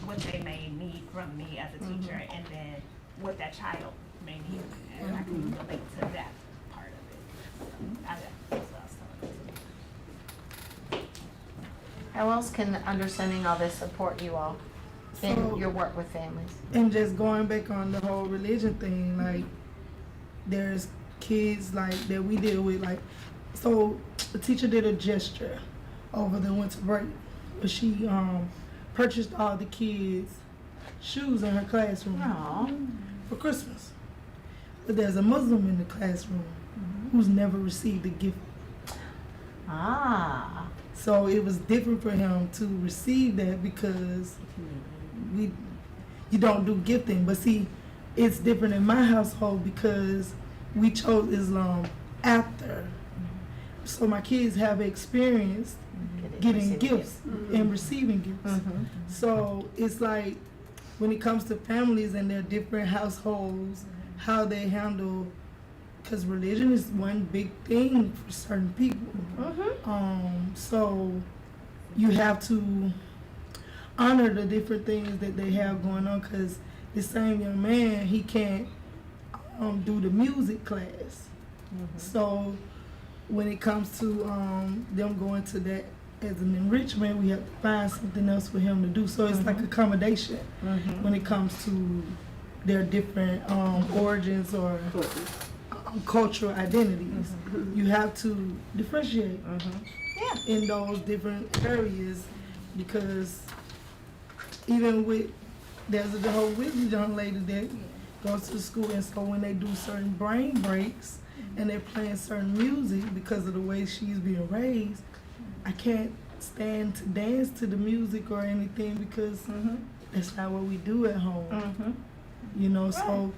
what they may need from me as a teacher, and then what that child may need, and I can relate to that part of it. That's what I was telling her. How else can understanding all this support you all in So- your work with families? And just going back on the whole religion thing, like, there's kids like that we deal with, like, so the teacher did a gesture over the winter break, but she purchased all the kids shoes in her classroom for Christmas. But there's a Muslim in the classroom who's never received a gift. Ah. So it was different for him to receive that because you don't do gifting. But see, it's different in my household because we chose Islam after. So my kids have experienced getting gifts and receiving gifts. So it's like when it comes to families and their different households, how they handle, because religion is one big thing for certain people. So you have to honor the different things that they have going on, because the same young man, he can't do the music class. So when it comes to them going to that as an enrichment, we have to find something else for him to do. So it's like accommodation when it comes to their different origins or cultural identities. You have to differentiate in those different areas, because even with, there's a whole Whitney young lady that goes to school, and so when they do certain brain breaks and they're playing certain music because of the way she's being raised, I can't stand to dance to the music or anything because that's not what we do at home. You know, so,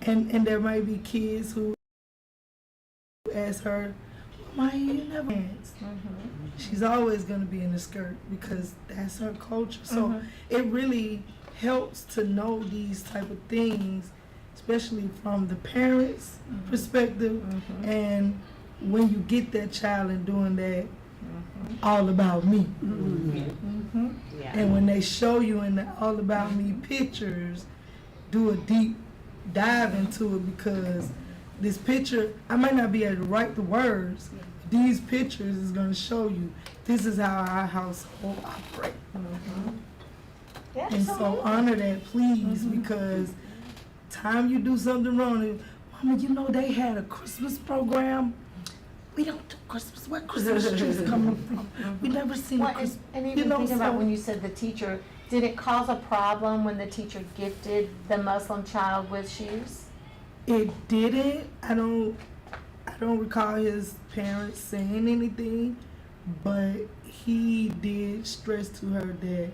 and there might be kids who ask her, why you never dance? She's always going to be in the skirt because that's her culture. So it really helps to know these type of things, especially from the parents' perspective. And when you get that child and doing that, all about me. And when they show you in the all about me pictures, do a deep dive into it, because this picture, I might not be able to write the words. These pictures is going to show you this is how our household operates. And so honor that, please, because time you do something wrong, Mama, you know they had a Christmas program. We don't do Christmas. Where Christmas trees coming from? We never seen a Christmas. And even thinking about when you said the teacher, did it cause a problem when the teacher gifted the Muslim child with shoes? It didn't. I don't recall his parents saying anything, but he did stress to her that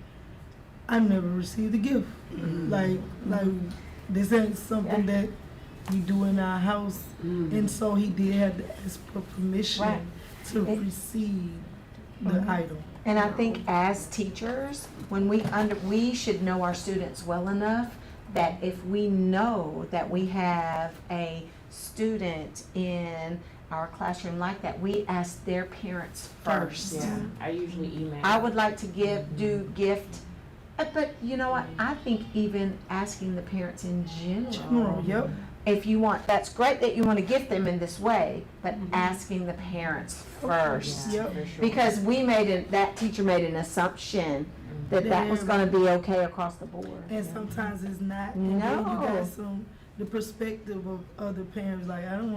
I never received a gift. Like this ain't something that we do in our house. And so he did have to ask for permission to receive the item. And I think as teachers, when we should know our students well enough that if we know that we have a student in our classroom like that, we ask their parents first. Yeah, I usually email. I would like to do gift, but you know what? I think even asking the parents in general. Yep. If you want, that's great that you want to gift them in this way, but asking the parents first. Yep. Because that teacher made an assumption that was going to be okay across the board. And sometimes it's not. And then you got the perspective of other parents. Like, I don't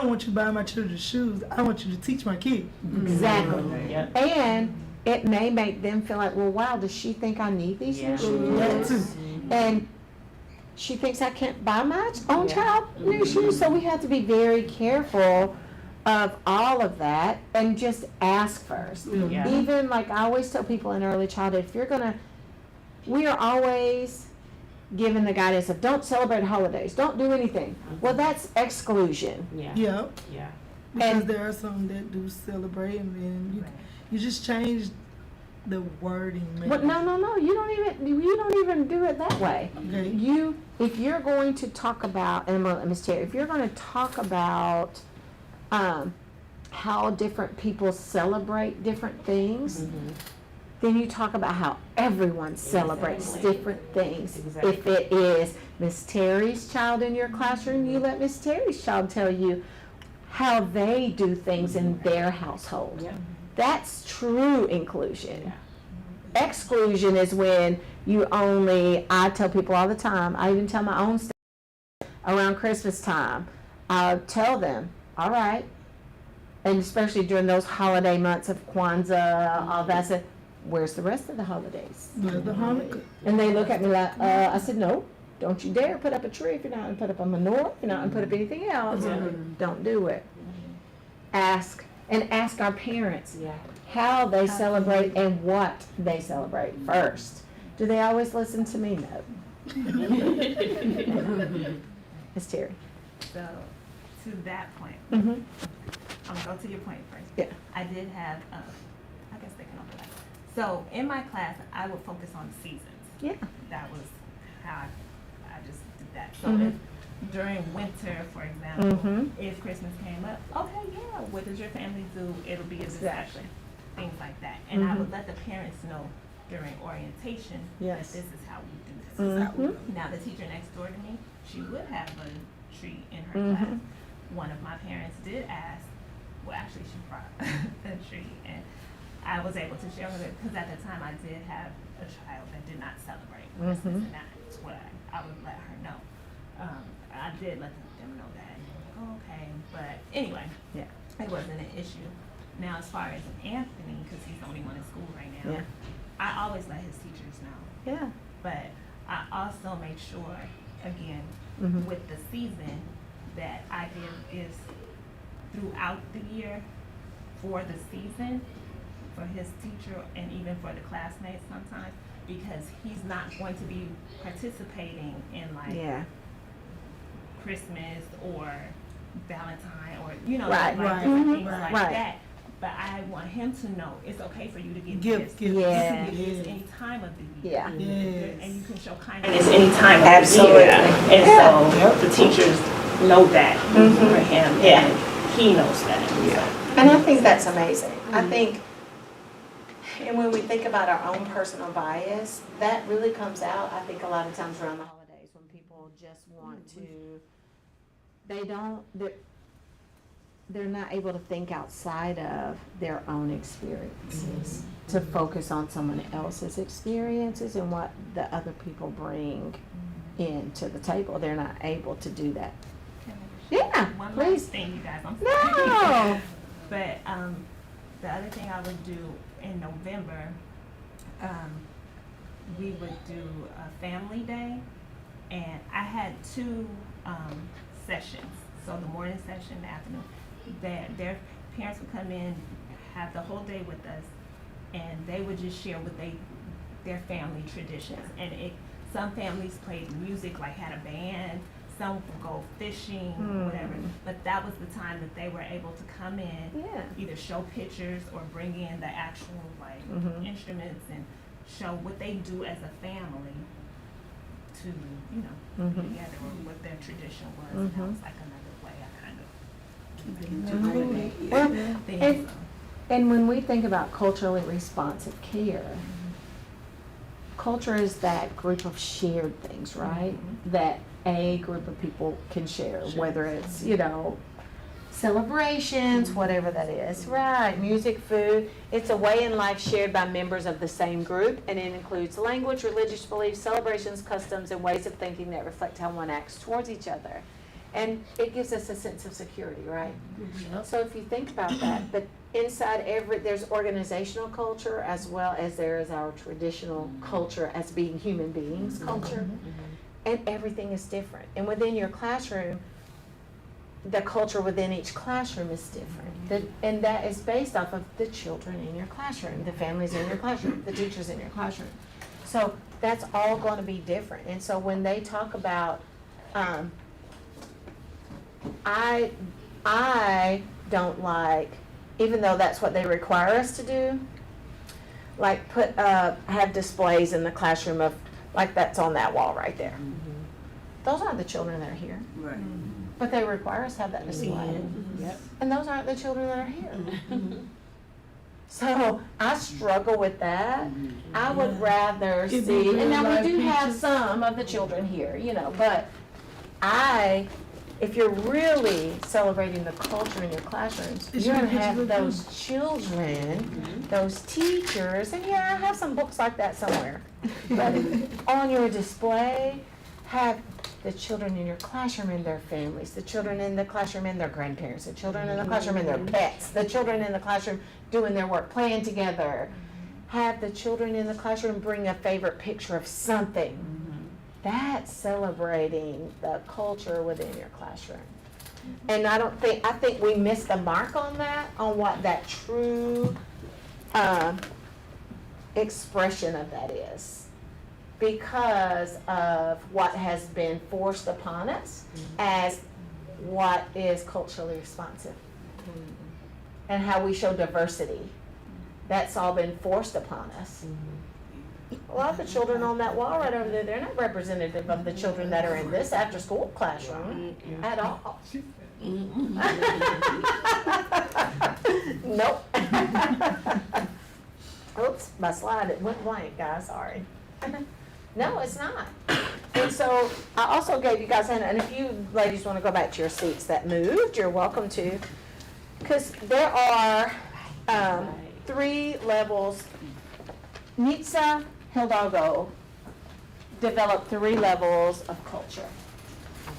want you to buy my children shoes. I want you to teach my kid. Exactly. Yep. And it may make them feel like, well, wow, does she think I need these new shoes? That too. And she thinks I can't buy my own child new shoes. So we have to be very careful of all of that and just ask first. Yeah. Even like I always tell people in early childhood, if you're gonna, we are always given the guidance of don't celebrate holidays, don't do anything. Well, that's exclusion. Yeah. Yeah, Yeah. because And- there are some that do celebrate, and then you just change the wording. But no, you don't even do it that way. Okay. If you're going to talk about, and I'm gonna let Ms. Terry, if you're gonna talk about, how different people celebrate different things, then you talk about how everyone celebrates different things. Exactly. If it is Miss Terry's child in your classroom, you let Miss Terry's child tell you how they do things in their household. Yeah. That's true inclusion. Exclusion is when I tell people all the time, I even tell my own staff around Christmas time, I'll tell them, all right, and especially during those holiday months of Kwanzaa, all that stuff, where's the rest of the holidays? Where's the Hanukkah? And they look at me like, I said, no, don't you dare put up a tree if you're not going to put up a menorah, if you're not going to put up anything else. Don't do it. Ask our parents how they celebrate and what they celebrate first. Do they always listen to me? No. Ms. Terry. So, to that point, Mm-hmm. I'm gonna go to your point first. Yeah. I did have, I guess they can overlap. So, in my class, I would focus on seasons. Yeah. That was how I just did that. So, Mhm. if during winter, for example, Mhm. if Christmas came up, okay, yeah, what does your family do? It'll be a discussion, things like that. And I would let the parents know during orientation Yes. that this is how we do this. This is how we do Mhm. it. Now, the teacher next door to me, she would have a tree in her Mhm. class. One of my parents did ask, well, actually, she brought a tree, and I was able to share with her, because at the time I did have a child that did not celebrate Christmas, and that's what I would let her know. I did let them know that. Okay, but anyway, Yeah. it wasn't an issue. Now, as far as Anthony, because he's the only one in school right now, Yeah. I always let his teachers know. Yeah. But I also make sure, again, Mhm. with the season, that I give is throughout the year for the season, for his teacher and even for the classmates sometimes, because he's not going to be participating in like Yeah. Christmas or Valentine or, you know, Right. like Right. different Mhm. things like Right. that. But I want him to know it's okay for you to give Give, gifts. give. Yeah. You can give gifts any time of the year. Yeah. Yes. And you can show kindness any time of Absolutely. the year. And so the teachers know that for him, Yeah. and he knows that. And I think that's amazing. I think, and when we think about our own personal bias, that really comes out, I think, a lot of times around the holidays when people just want to, they're not able to think outside of their own experiences, to focus on someone else's experiences and what the other people bring into the table. They're not able to do that. Yeah, One please. last thing, you guys, I'm sorry. No. But the other thing I would do in November, we would do a family day, and I had two sessions. So the morning session, the afternoon, that their parents would come in, have the whole day with us, and they would just share what their family traditions. And some families played music, like had a band. Some would go fishing, whatever. But that was the time that they were able to come in, Yeah. either show pictures or bring in the actual like instruments and show what they do as a family to, you know, be together, or what their tradition was. And that was like another way I kind of Well, think. and when we think about culturally responsive care, culture is that group of shared things, right? That a group of people can share, whether it's, you know, celebrations, whatever that is, right? Music, food. It's a way in life shared by members of the same group, and it includes language, religious beliefs, celebrations, customs, and ways of thinking that reflect how one acts towards each other. And it gives us a sense of security, right? So if you think about that, but inside there's organizational culture as well as there is our traditional culture as being human beings culture. and everything is different. And within your classroom, the culture within each classroom is different. And that is based off of the children in your classroom, the families in your classroom, the teachers in your classroom. So that's all going to be different. And so when they talk about, I don't like, even though that's what they require us to do, like have displays in the classroom of, like that's on that wall right there. Those aren't the children that are here. Right. But they require us to have that display. Yep. And those aren't the children that are here. So I struggle with that. I would rather Is it see, and now real-life we do have pictures? some of the children here, but if you're really celebrating the culture in your classrooms, Is you're your gonna have picture those children, those teachers, and yeah, I have some books like that somewhere. But on your display, have the children in your classroom and their families, the children in the classroom and their grandparents, the children in the classroom and their pets, the children in the classroom doing their work, playing together. Have the children in the classroom bring a favorite picture of something. That's celebrating the culture within your classroom. And I think we missed the mark on that, on what that true expression of that is, because of what has been forced upon us as what is culturally responsive and how we show diversity. That's all been forced upon us. A lot of the children on that wall right over there, they're not representative of the children that are in this after-school classroom at all. Nope. Oops, my slide, it went blank, guys, sorry. No, it's not. And so I also gave you guys, and if you ladies want to go back to your seats that moved, you're welcome to. Because there are 3 levels. Nitsa Hidalgo developed 3 levels of culture.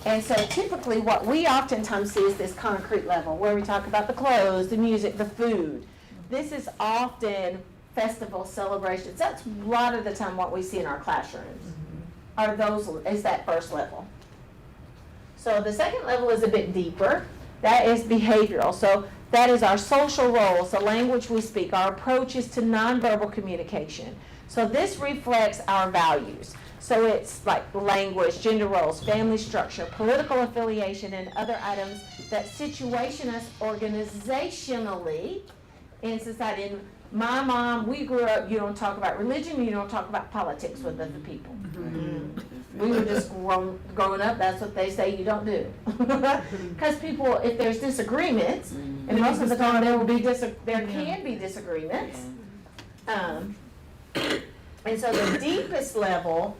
And so typically what we oftentimes see is this concrete level where we talk about the clothes, the music, the food. This is often festival celebrations. That's a lot of the time what we see in our classrooms is that first level. So the second level is a bit deeper. That is behavioral. So that is our social roles, the language we speak, our approaches to nonverbal communication. So this reflects our values. So it's like language, gender roles, family structure, political affiliation, and other items that situation us organizationally in society. In my mom, we grew up, you don't talk about religion, you don't talk about politics with other people. We were just growing up, that's what they say you don't do. Because people, if there's disagreements, and most of the time there can be disagreements. And so the deepest level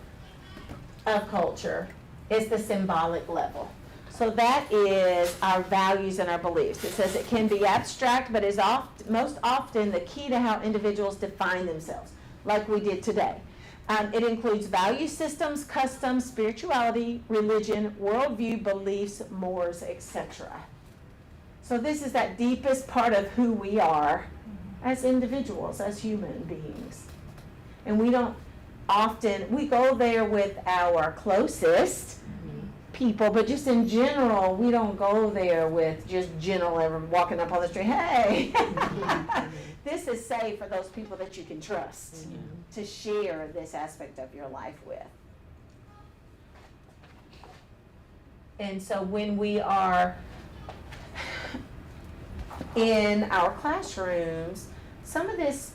of culture is the symbolic level. So that is our values and our beliefs. It says it can be abstract, but is most often the key to how individuals define themselves, like we did today. It includes value systems, customs, spirituality, religion, worldview, beliefs, mores, etc. So this is that deepest part of who we are as individuals, as human beings. And we don't often, we go there with our closest people, but just in general, we don't go there with just general walking up on the street, hey. This is safe for those people that you can trust to share this aspect of your life with. And so when we are in our classrooms, some of this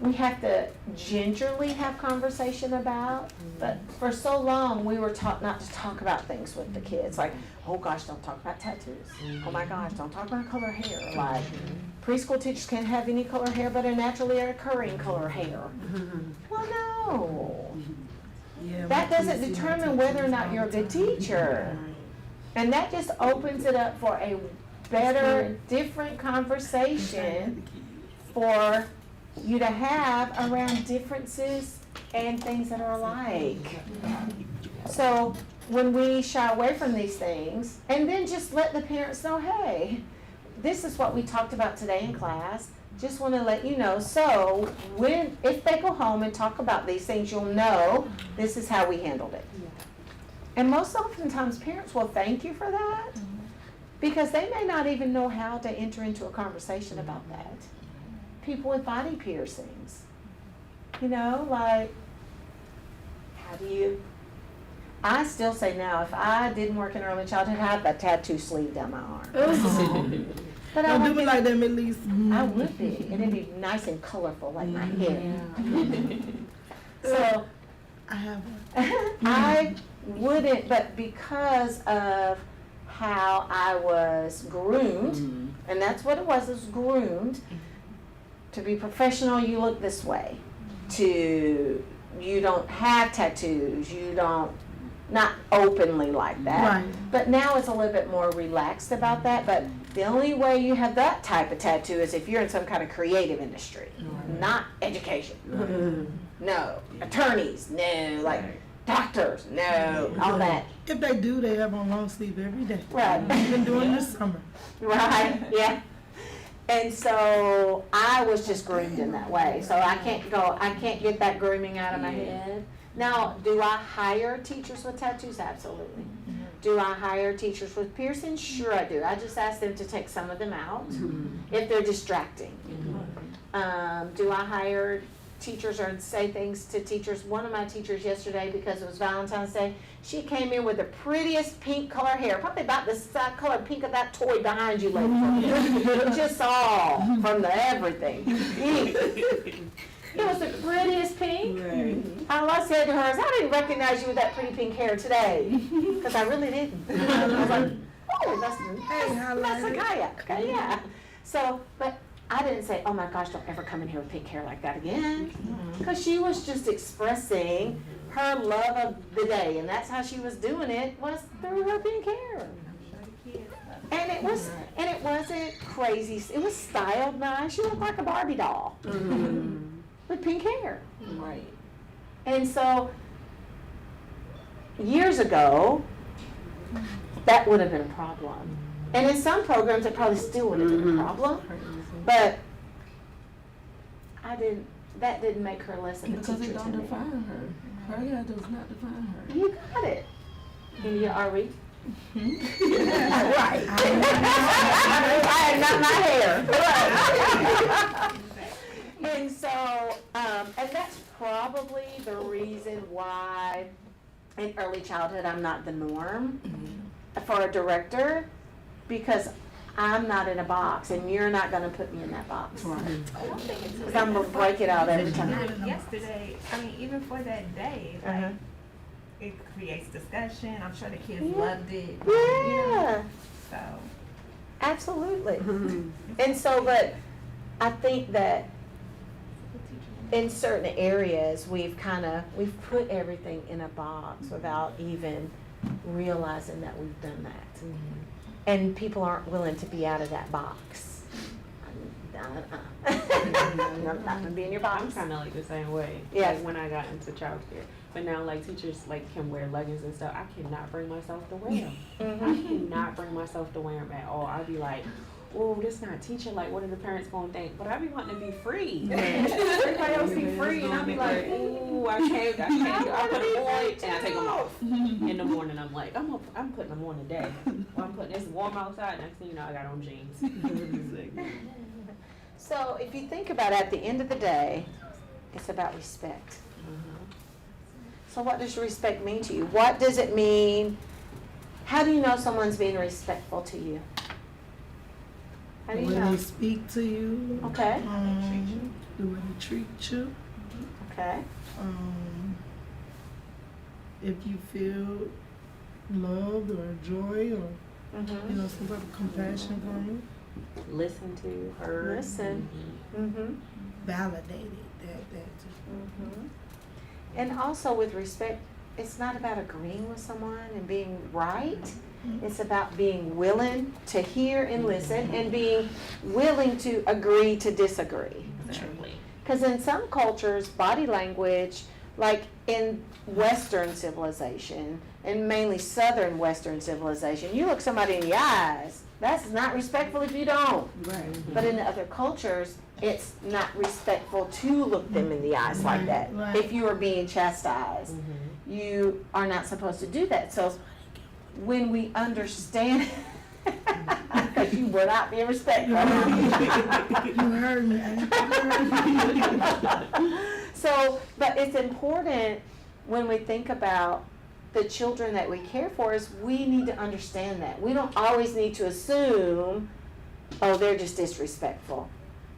we have to gingerly have conversation about, but for so long we were taught not to talk about things with the kids, like, oh gosh, don't talk about tattoos. Oh my gosh, don't talk about color hair. Like, preschool teachers can't have any color hair but a naturally occurring color hair. Well, no. That doesn't determine whether or not you're a good teacher. And that just opens it up for a better, different conversation for you to have around differences and things that are alike. So when we shy away from these things, and then just let the parents know, hey, this is what we talked about today in class. Just want to let you know. So if they go home and talk about these things, you'll know this is how we handled it. And most oftentimes, parents will thank you for that because they may not even know how to enter into a conversation about that. People with body piercings, you know, like, how do you, I still say now, if I didn't work in early childhood, I'd have a tattoo sleeve down my arm. But I Don't would do me like that, Ms. Lisa. I would be, and it'd be nice and colorful like my hair. So I have one. I wouldn't, but because of how I was groomed, and that's what it was groomed, to be professional, you look this way. You don't have tattoos, you don't, not openly like that. Right. But now it's a little bit more relaxed about that, but the only way you have that type of tattoo is if you're in some kind of creative industry, not education. No. Attorneys, no. Like doctors, no. All that. If they do, they have on long sleeve every day. Right. Even during the summer. Right, yeah. And so I was just groomed in that way. So I can't get that grooming out of my head. Now, do I hire teachers with tattoos? Absolutely. Do I hire teachers with piercings? Sure I do. I just ask them to take some of them out if they're distracting. Do I hire teachers or say things to teachers? One of my teachers yesterday, because it was Valentine's Day, she came in with the prettiest pink color hair, probably about the color pink of that toy behind you, lady. Just all from the everything. It was the prettiest pink. All I said to her is, I didn't recognize you with that pretty pink hair today, because I really didn't. I was like, oh, that's a Kaya. Okay, yeah. So, but I didn't say, oh my gosh, don't ever come in here with pink hair like that again. Because she was just expressing her love of the day, and that's how she was doing it, was through her pink hair. And it wasn't crazy. It was styled nice. She looked like a Barbie doll with pink hair. Right. And so years ago, that would have been a problem. And in some programs, it probably still would have been a problem. But that didn't make her less of a teacher. Because it don't define her. Her hair does not define her. You got it. India, are we? Right. I am not my hair. And so, and that's probably the reason why in early childhood I'm not the norm for a director, because I'm not in a box, and you're not going to put me in that box. Because I'm going to break it out every time. Yesterday, I mean, even for that day, like, it creates discussion. I'm sure the kids loved it. Yeah. You know, so. Absolutely. And so, but I think that in certain areas, we've put everything in a box without even realizing that we've done that. And people aren't willing to be out of that box. I'm not gonna be in your box. I'm kind of like the same way. Yes. Like when I got into childcare, but now like teachers like can wear leggings and stuff. I cannot bring myself to wear them. I cannot bring myself to wear them at all. I'd be like, oh, this not teaching. Like, what are the parents gonna think? But I be wanting to be free. Everybody else be free, and I be like, ooh, I can't. I put them on and I take them off. In the morning, I'm like, I'm putting them on today. Well, I'm putting this warm outside. Next thing you know, I got on jeans. So if you think about it, at the end of the day, it's about respect. So what does respect mean to you? What does it mean? How do you know someone's being respectful to you? How do you When know? they speak to you. Okay. The way they treat you. Okay. If you feel loved or joy or you know, some type of compassion from you. Listen to her. Listen. Validated that And also with respect, it's not about agreeing with someone and being right. It's about being willing to hear and listen and being willing to agree to disagree. Exactly. Because in some cultures, body language, like in Western civilization, and mainly Southern Western civilization, you look somebody in the eyes, that's not respectful if you don't. Right. But in other cultures, it's not respectful to look them in the eyes like that Right. if you are being chastised. you are not supposed to do that. So when we understand, because you will not be respectful. You heard me. So, but it's important when we think about the children that we care for is we need to understand that. We don't always need to assume, oh, they're just disrespectful.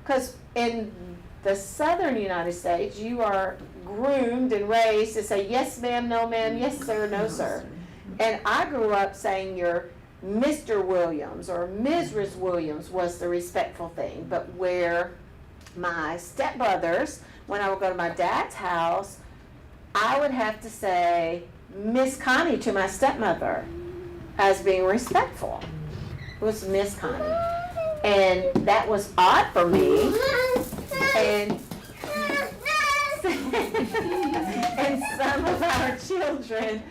Because in the southern United States, you are groomed and raised to say, yes, ma'am, no, ma'am, yes, sir, no, sir. And I grew up saying you're Mr. Williams or Mrs. Williams was the respectful thing. But where my stepbrothers, when I would go to my dad's house, I would have to say Miss Connie to my stepmother as being respectful. It was Miss Connie. And that was odd for me. And and some of our children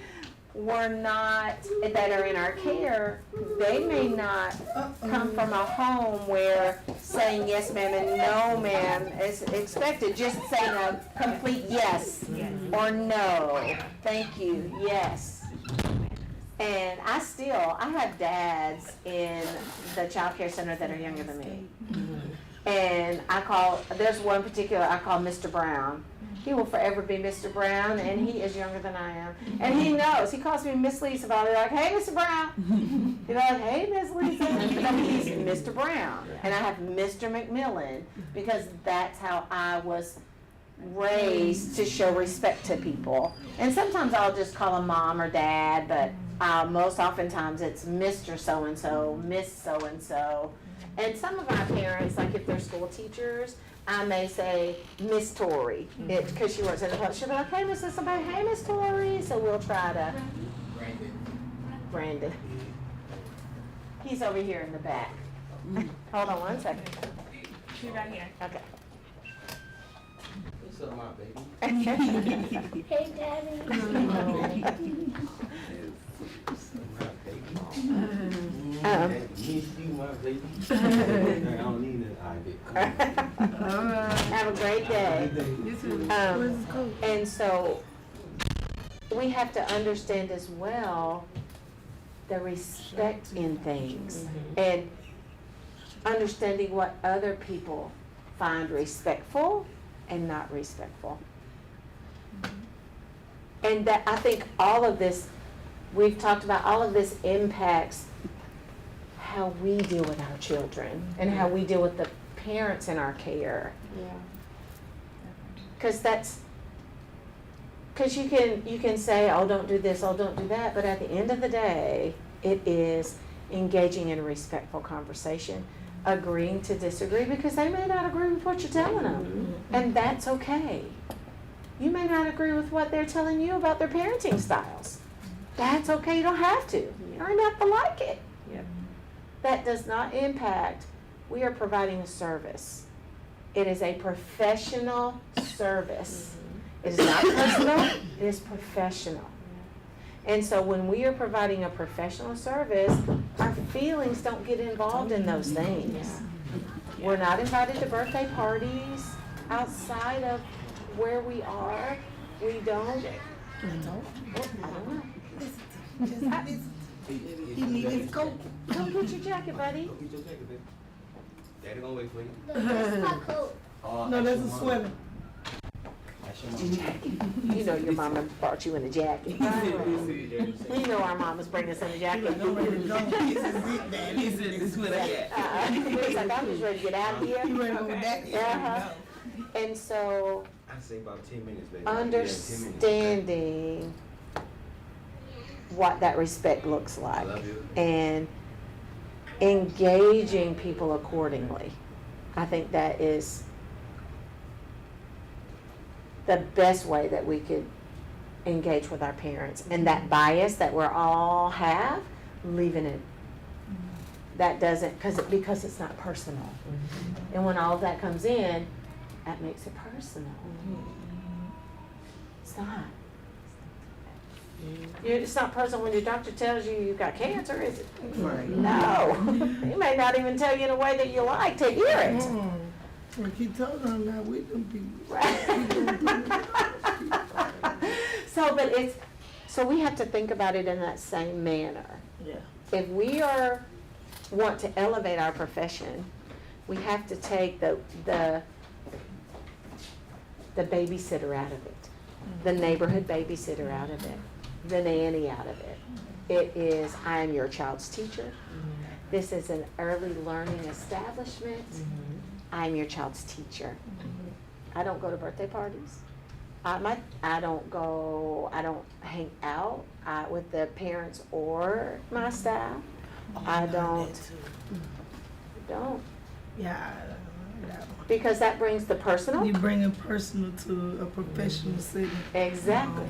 were not, that are in our care, they may not come from a home where saying yes ma'am and no ma'am is expected, just saying a complete yes or no, thank you, yes. And I have dads in the child care center that are younger than me. And there's one particular I call Mr. Brown. He will forever be Mr. Brown, and he is younger than I am. And he knows. He calls me Miss Lisa, but I'll be like, hey, Mr. Brown. He'll be like, hey, Miss Lisa. But he's Mr. Brown. And I have Mr. McMillan, because that's how I was raised to show respect to people. And sometimes I'll just call him mom or dad, but most oftentimes it's Mr. So-and-so, Miss So-and-so. And some of our parents, like if they're school teachers, I may say Miss Tori, because she works in the public. She'll be like, hey, Miss Lisa, hey, Miss Tori. So we'll try to. Brandon. He's over here in the back. Hold on one second. She's right here. Okay. What's up, my baby? Hey, Daddy. My baby. I don't need it. All right. Have a great day. You too. And so we have to understand as well the respect in things and understanding what other people find respectful and not respectful. And that I think all of this, we've talked about all of this impacts how we deal with our children and how we deal with the parents in our care. Because you can say, oh, don't do this, oh, don't do that, but at the end of the day, it is engaging in a respectful conversation, agreeing to disagree, because they may not agree with what you're telling them, and that's okay. You may not agree with what they're telling you about their parenting styles. That's okay, you don't have to. You don't even have to like it. That does not impact. We are providing a service. It is a professional service. It is not personal, it is professional. And so when we are providing a professional service, our feelings don't get involved in those things. We're not invited to birthday parties outside of where we are. We don't. I don't know. He needs his coat. Come get your jacket, buddy. Go get your jacket, baby. Daddy gonna wait for you. That's my coat. No, that's a sweater. You know your mama brought you in a jacket. You know our mama's bringing us in a jacket. He said this with a He's like, I'm just ready to get out of here. You ready to go back? And so, I say about 10 minutes, baby. understanding what that respect looks I like love you. and engaging people accordingly. I think that is the best way that we could engage with our parents. And that bias that we all have, leaving it. That doesn't, because it's not personal. And when all of that comes in, that makes it personal. It's not. It's not personal when your doctor tells you you've got cancer, is it? Right. No. He may not even tell you in a way that you like to hear it. We keep talking about with them people. Right. So, but So we have to think about it in that same manner. Yeah. If we want to elevate our profession, we have to take the babysitter out of it, the neighborhood babysitter out of it, the nanny out of it. It is, I am your child's teacher. This is an early learning establishment. I am your child's teacher. I don't go to birthday parties. I don't hang out with the parents or my staff. I don't. Yeah. Because that brings the personal. You bring it personal to a professional setting. Exactly.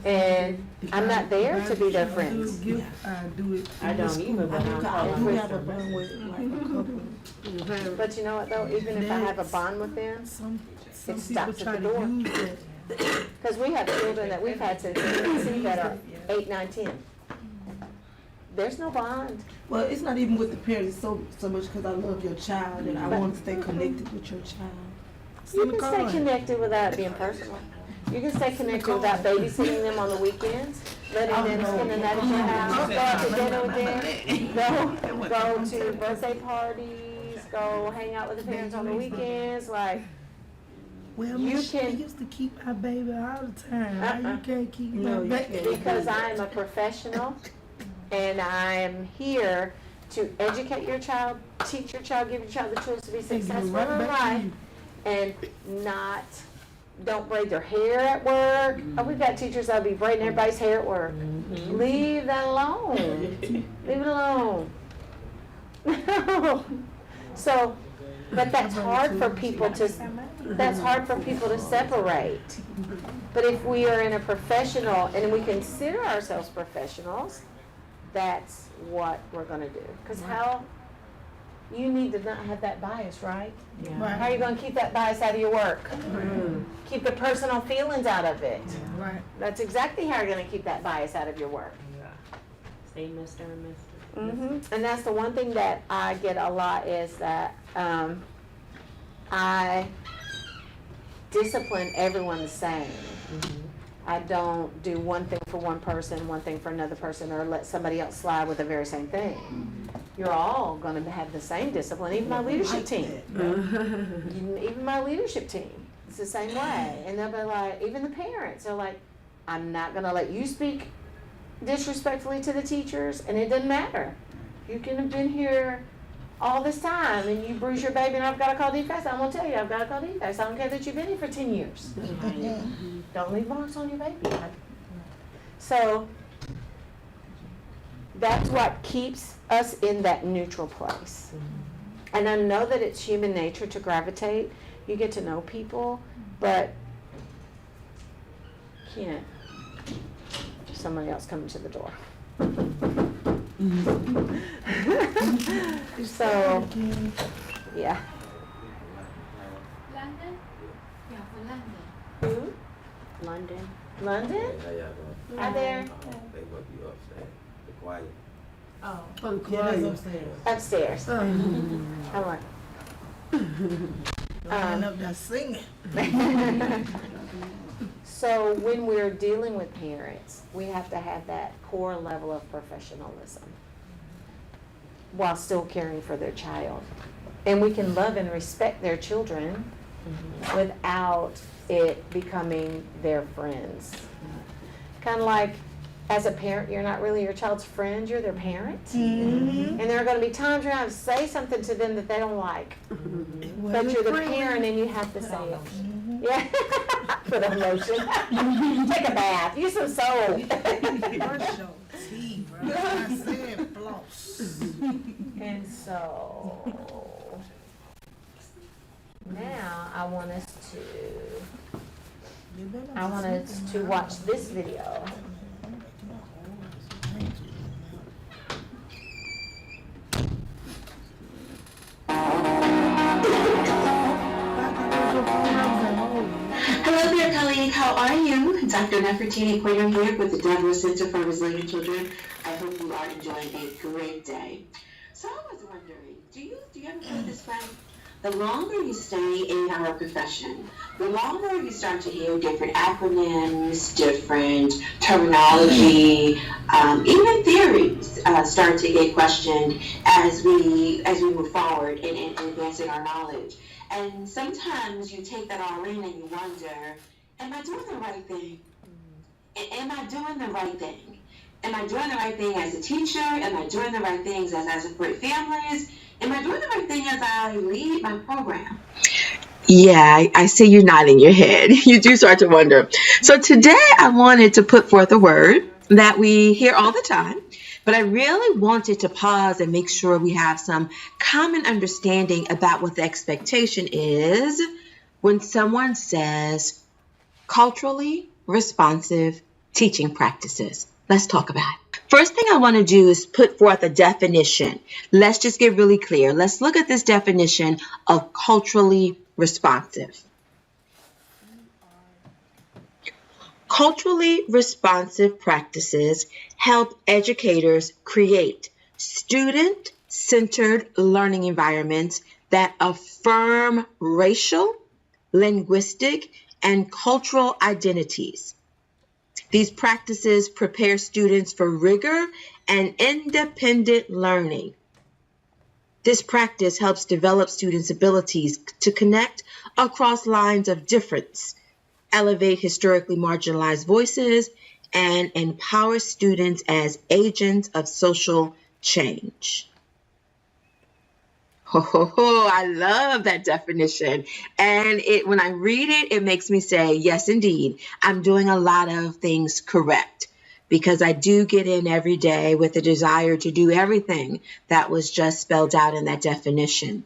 And I'm not there to be their friends. I do it. I don't either, but I'm we have a bond with like a couple. But you know what though, even if I have a bond with them, Some it people stops try at the to door. use that. Because we have children that we've had since infancy that are 8, 9, 10. There's no bond. Well, it's not even with the parents so much because I love your child and I want to stay connected with your child. You can stay connected without being personal. You can stay connected without babysitting them on the weekends, letting them spend the night at your house, go out to dinner with them, go to birthday parties, go hang out with the parents on the weekends, like. Well, You Miss, can- used to keep my baby all the time. Now you can't keep my baby. Because I am a professional and I am here to educate your child, teach your child, give your child the tools to be successful right in back to life, you. and don't braid their hair at work. Oh, we've got teachers that'll be braiding everybody's hair at work. Leave that alone. Leave it alone. So, but that's hard for people to separate. But if we are in a professional, and we consider ourselves professionals, that's what we're gonna do. Because you need to not have that bias, right? How are you gonna keep that bias out of your work? Keep the personal feelings out of it. Right. That's exactly how you're gonna keep that bias out of your work. Say Mr. and Mr. And that's the one thing that I get a lot is that I discipline everyone the same. I don't do one thing for one person, one thing for another person, or let somebody else slide with the very same thing. You're all going to have the same discipline, even my leadership team. Even my leadership team, it's the same way. And they'll be like, even the parents are like, I'm not going to let you speak disrespectfully to the teachers, and it doesn't matter. You can have been here all this time and you bruise your baby and I've got to call defense. I'm going to tell you, I've got to call defense. I don't care that you've been here for 10 years. Don't leave marks on your baby. So that's what keeps us in that neutral place. And I know that it's human nature to gravitate. You get to know people, but can't somebody else coming to the door. So, yeah. London? Yeah, for London. Who? London. London? How y'all doing? Hi there. They must be upstairs. The quiet. Yeah, that's upstairs. Upstairs. How are Line up there singing. So when we're dealing with parents, we have to have that core level of professionalism while still caring for their child. And we can love and respect their children without it becoming their friends. Kind of like, as a parent, you're not really your child's friend, you're their parent. And there are going to be times you're going to have to say something to them that they don't like. But you're the parent and you have to say it. Yeah. Put on lotion. Take a bath. Use some soap. Brush your teeth, bro. I said floss. And so now I want us to watch this video. Hello there, colleague. How are you? Dr. Nefertiti Pointer here with the Denver Center for Resilient Children. I hope you are enjoying a great day. So I was wondering, do you ever feel this way? the longer you stay in our profession, the longer you start to hear different acronyms, different terminology, even theories start to get questioned as we move forward in advancing our knowledge. And sometimes you take that all in and you wonder, am I doing the right thing? Am I doing the right thing? Am I doing the right thing as a teacher? Am I doing the right things as I support families? Am I doing the right thing as I lead my program? Yeah, I see you nodding your head. You do start to wonder. So today I wanted to put forth a word that we hear all the time, but I really wanted to pause and make sure we have some common understanding about what the expectation is when someone says culturally responsive teaching practices. Let's talk about it. First thing I want to do is put forth a definition. Let's just get really clear. Let's look at this definition of culturally responsive. Culturally responsive practices help educators create student-centered learning environments that affirm racial, linguistic, and cultural identities. These practices prepare students for rigor and independent learning. This practice helps develop students' abilities to connect across lines of difference, elevate historically marginalized voices, and empower students as agents of social change. I love that definition. And when I read it, it makes me say, yes, indeed, I'm doing a lot of things correct, because I do get in every day with a desire to do everything that was just spelled out in that definition.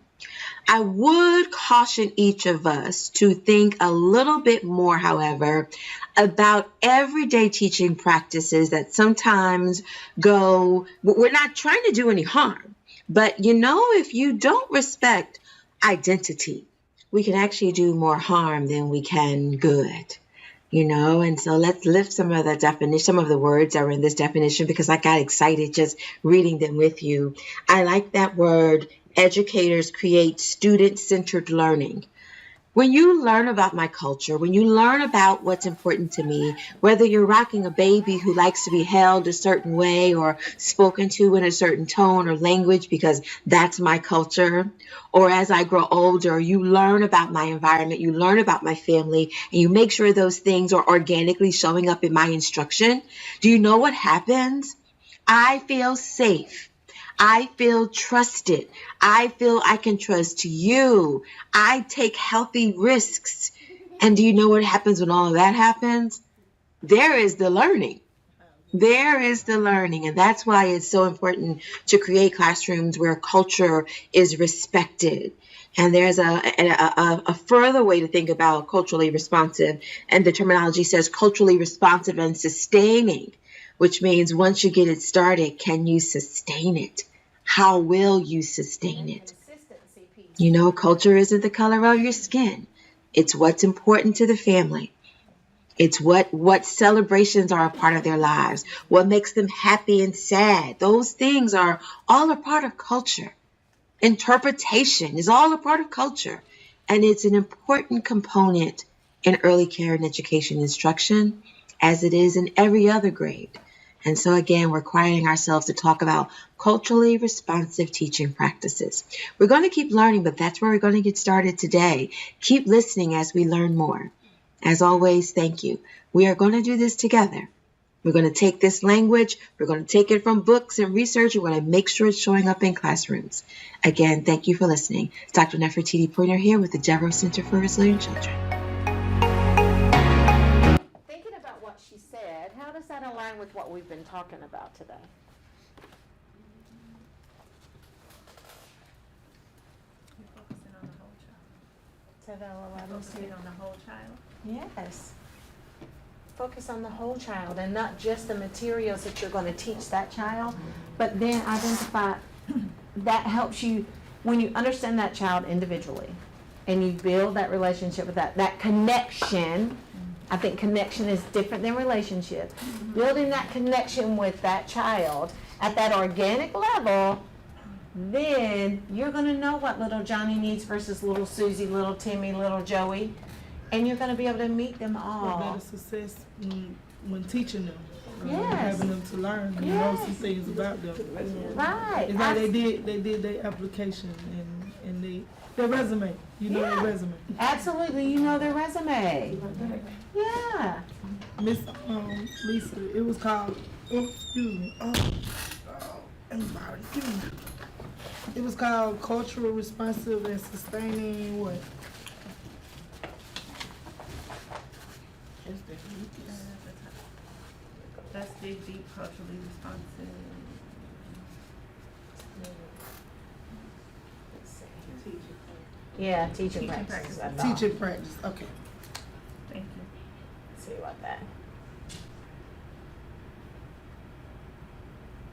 I would caution each of us to think a little bit more, however, about everyday teaching practices that sometimes we're not trying to do any harm. But if you don't respect identity, we can actually do more harm than we can good, and so let's lift some of the definition, some of the words that are in this definition, because I got excited just reading them with you. I like that word, educators create student-centered learning. When you learn about my culture, when you learn about what's important to me, whether you're rocking a baby who likes to be held a certain way or spoken to in a certain tone or language because that's my culture, or as I grow older, you learn about my environment, you learn about my family, and you make sure those things are organically showing up in my instruction, do you know what happens? I feel safe. I feel trusted. I feel I can trust you. I take healthy risks. And do you know what happens when all of that happens? There is the learning. There is the learning. And that's why it's so important to create classrooms where culture is respected. And there's a further way to think about culturally responsive. And the terminology says culturally responsive and sustaining, which means once you get it started, can you sustain it? How will you sustain it? Culture isn't the color of your skin. It's what's important to the family. It's what celebrations are a part of their lives, what makes them happy and sad. Those things are all a part of culture. Interpretation is all a part of culture. And it's an important component in early care and education instruction, as it is in every other grade. And so again, we're requiring ourselves to talk about culturally responsive teaching practices. We're going to keep learning, but that's where we're going to get started today. Keep listening as we learn more. As always, thank you. We are going to do this together. We're going to take this language, we're going to take it from books and research, we're going to make sure it's showing up in classrooms. Again, thank you for listening. It's Dr. Nefertiti Pointer here with the Devereaux Center for Resilient Children. Thinking about what she said, how does that align with what we've been talking about today? Focusing on the whole child. Yes. Focus on the whole child and not just the materials that you're going to teach that child, but then identify that helps you when you understand that child individually and you build that relationship with that connection. I think connection is different than relationship. Building that connection with that child at that organic level then you're gonna know what little Johnny needs versus little Susie, little Timmy, little Joey, and you're gonna be able to meet them For all. better success when teaching them. Yes. Having them to learn and know some things about them. Right. It's like they did their application and their resume. You know their resume. Absolutely, you know their resume. Yeah. Miss Lisa, it was called, excuse me, it was called Cultural Responsive and Sustaining what? Let's dig deep, culturally responsive. Yeah, teaching Teaching practice. practice. That's all. Teaching practice, okay. Thank you. See what that.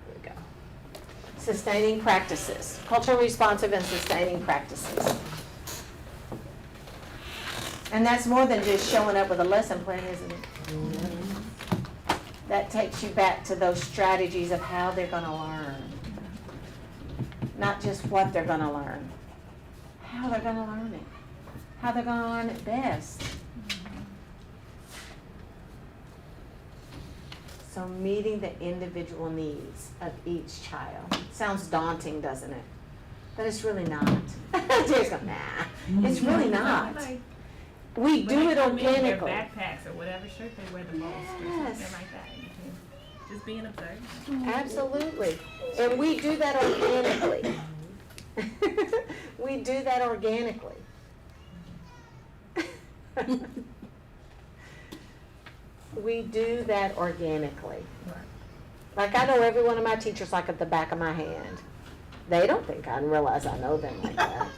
There we go. Sustaining practices, cultural responsive and sustaining practices. And that's more than just showing up with a lesson plan, isn't it? That takes you back to those strategies of how they're gonna learn. Not just what they're gonna learn, how they're gonna learn it, how they're gonna learn it best. So meeting the individual needs of each child. Sounds daunting, doesn't it? But it's really not. Just go, nah, it's really not. We do it When they come in their organically. backpacks or whatever shirt they wear the most or Yes. something like that. You can just be an observer. Absolutely. And we do that organically. We do that organically. We do that organically. Like I know every one of my teachers like at the back of my hand. They don't think I realize I know them like that.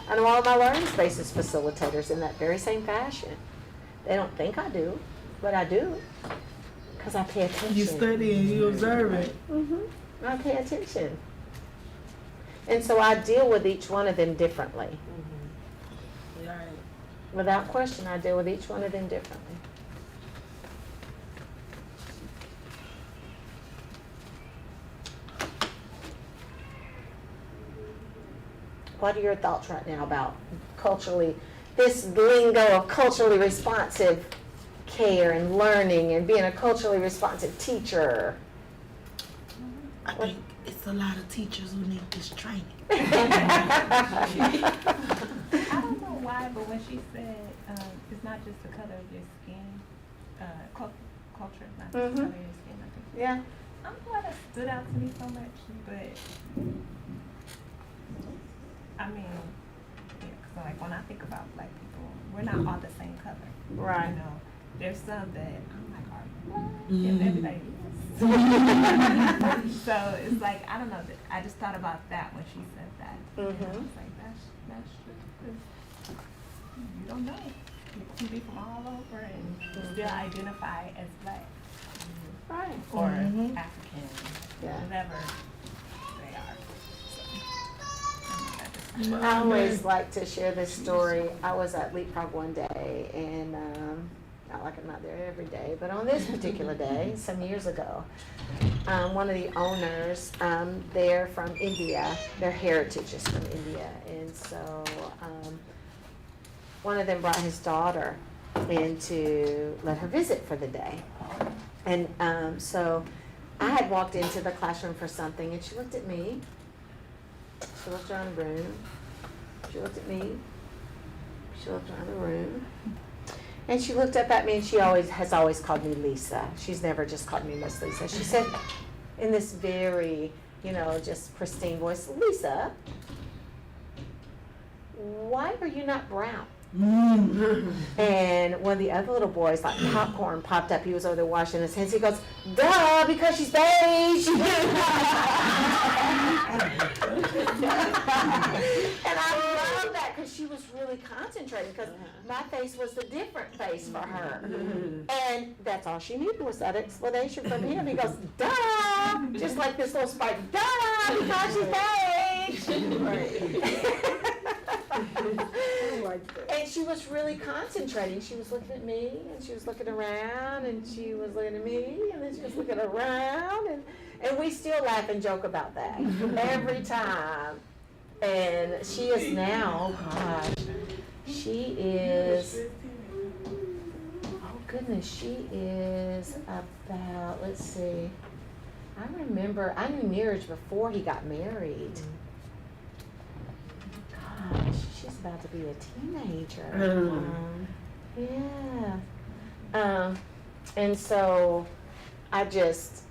I know all of my learning spaces facilitators in that very same fashion. They don't think I do, but I do. Because I pay attention. You study and you observe it. I pay attention. And so I deal with each one of them differently. Right. Without question, I deal with each one of them differently. What are your thoughts right now about this lingo of culturally responsive care and learning and being a culturally responsive teacher? I think it's a lot of teachers who need this training. I don't know why, but when she said it's not just the color of your skin, culture is not just the color of your skin. I think. Yeah. I don't know why that stood out to me so much, but I mean, yeah, 'cause like when I think about black people, we're not all the same color. Right. You know, there's some that I'm like, are you black? And everybody is. So it's like, I don't know, I just thought about that when she said that. And I was like, that's true. 'Cause you don't know. You can be from all over and still identify as black. Right. Or African, Yeah. whatever they are. I always like to share this story. I was at Leapfrog one day, and not like I'm not there every day, but on this particular day, some years ago, one of the owners, they're from India. Their heritage is from India, and so one of them brought his daughter in to let her visit for the day. And so I had walked into the classroom for something, and she looked at me. She looked around the room. She looked at me. She looked around the room. And she looked up at me, and she has always called me Lisa. She's never just called me Miss Lisa. She said in this very, just pristine voice, Lisa, why are you not brown? And one of the other little boys, like popcorn, popped up. He was over there washing his hands. He goes, duh, because she's beige. And I love that because she was really concentrating, because my face was the different face for her. And that's all she needed was that explanation from him. He goes, duh, just like this little spike, duh, because she's beige. And she was really concentrating. She was looking at me, and she was looking around, and she was looking at me, and then she was looking around, And we still laugh and joke about that every time. And she is now, oh gosh, she is, oh goodness, she is about, let's see, I remember, I knew Neeraj before he got married. Gosh, she's about to be a teenager. Yeah. And so I just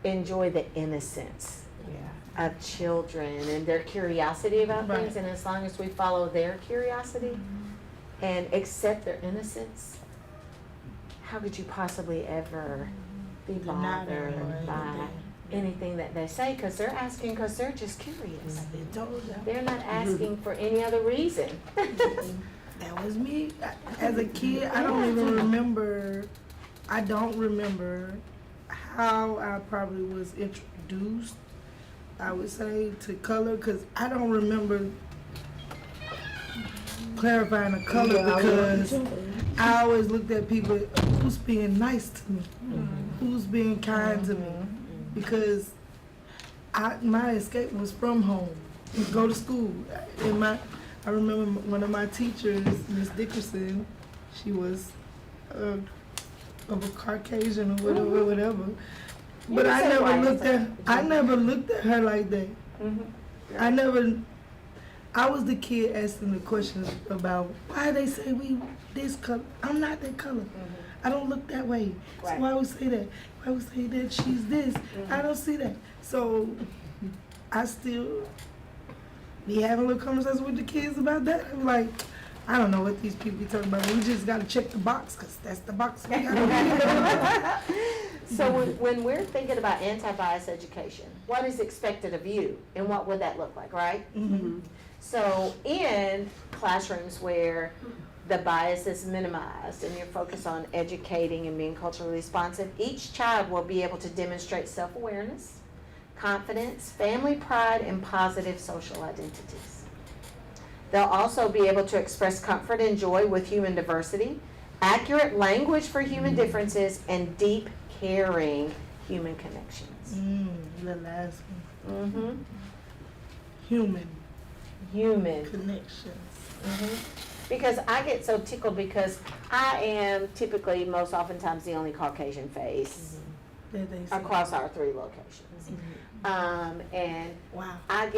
enjoy the innocence of children and their curiosity about things, and as long as we follow their curiosity and accept their innocence, how could you possibly ever be bothered by anything that they say? Because they're asking because they're just curious. They're not asking for any other reason. That was me. As a kid, I don't remember how I probably was introduced, I would say, to color, because I don't remember clarifying the color, because I always looked at people, who's being nice to me, who's being kind to me, because my escape was from home, go to school. I remember one of my teachers, Miss Dickerson, she was of a Caucasian or whatever. But I never looked at her like that. I was the kid asking the questions about why they say we this color. I'm not that color. I don't look that way. So why would say that? Why would say that she's this? I don't see that. So I still be having a little conversation with the kids about that. I'm like, I don't know what these people be talking about. We just got to check the box, because that's the box we got to So when we're thinking about anti-bias education, what is expected of you, and what would that look like, right? So in classrooms where the bias is minimized and you're focused on educating and being culturally responsive, each child will be able to demonstrate self-awareness, confidence, family pride, and positive social identities. They'll also be able to express comfort and joy with human diversity, accurate language for human differences, and deep, caring human connections. The last one. Human connections. Because I get so tickled because I am typically, most oftentimes, the only Caucasian face across our 3 locations. And wow. I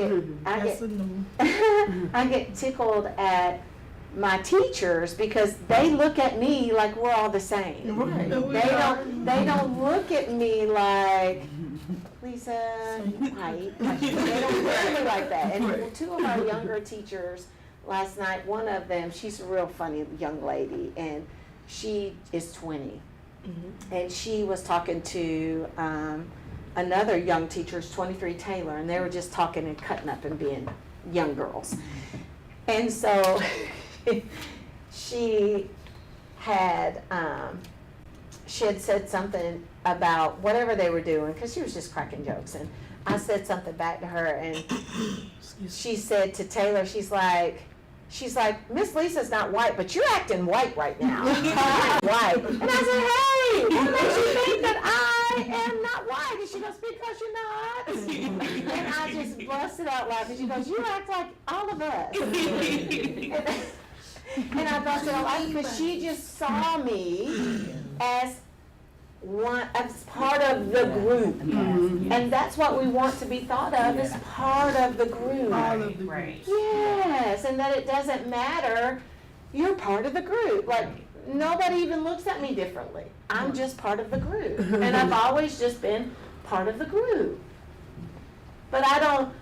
get tickled at my teachers because they look at me like we're all the same. They don't look at me like, Lisa, you white. They don't look at me like that. And 2 of our younger teachers last night, one of them, she's a real funny young lady, and she is 20. And she was talking to another young teacher, 23, Taylor, and they were just talking and cutting up and being young girls. And so she had said something about whatever they were doing, because she was just cracking jokes, and I said something back to her, and she said to Taylor, she's like, Miss Lisa's not white, but you're acting white right now. White. And I said, hey, what makes you think that I am not white? And she goes, because you're not. And I just busted out laughing. She goes, you act like all of us. And I busted out laughing because she just saw me as part of the group. And that's what we want to be thought of, as part of the group. All of the group. Yes, and that it doesn't matter, you're part of the group. Like, nobody even looks at me differently. I'm just part of the group. And I've always just been part of the group. But I don't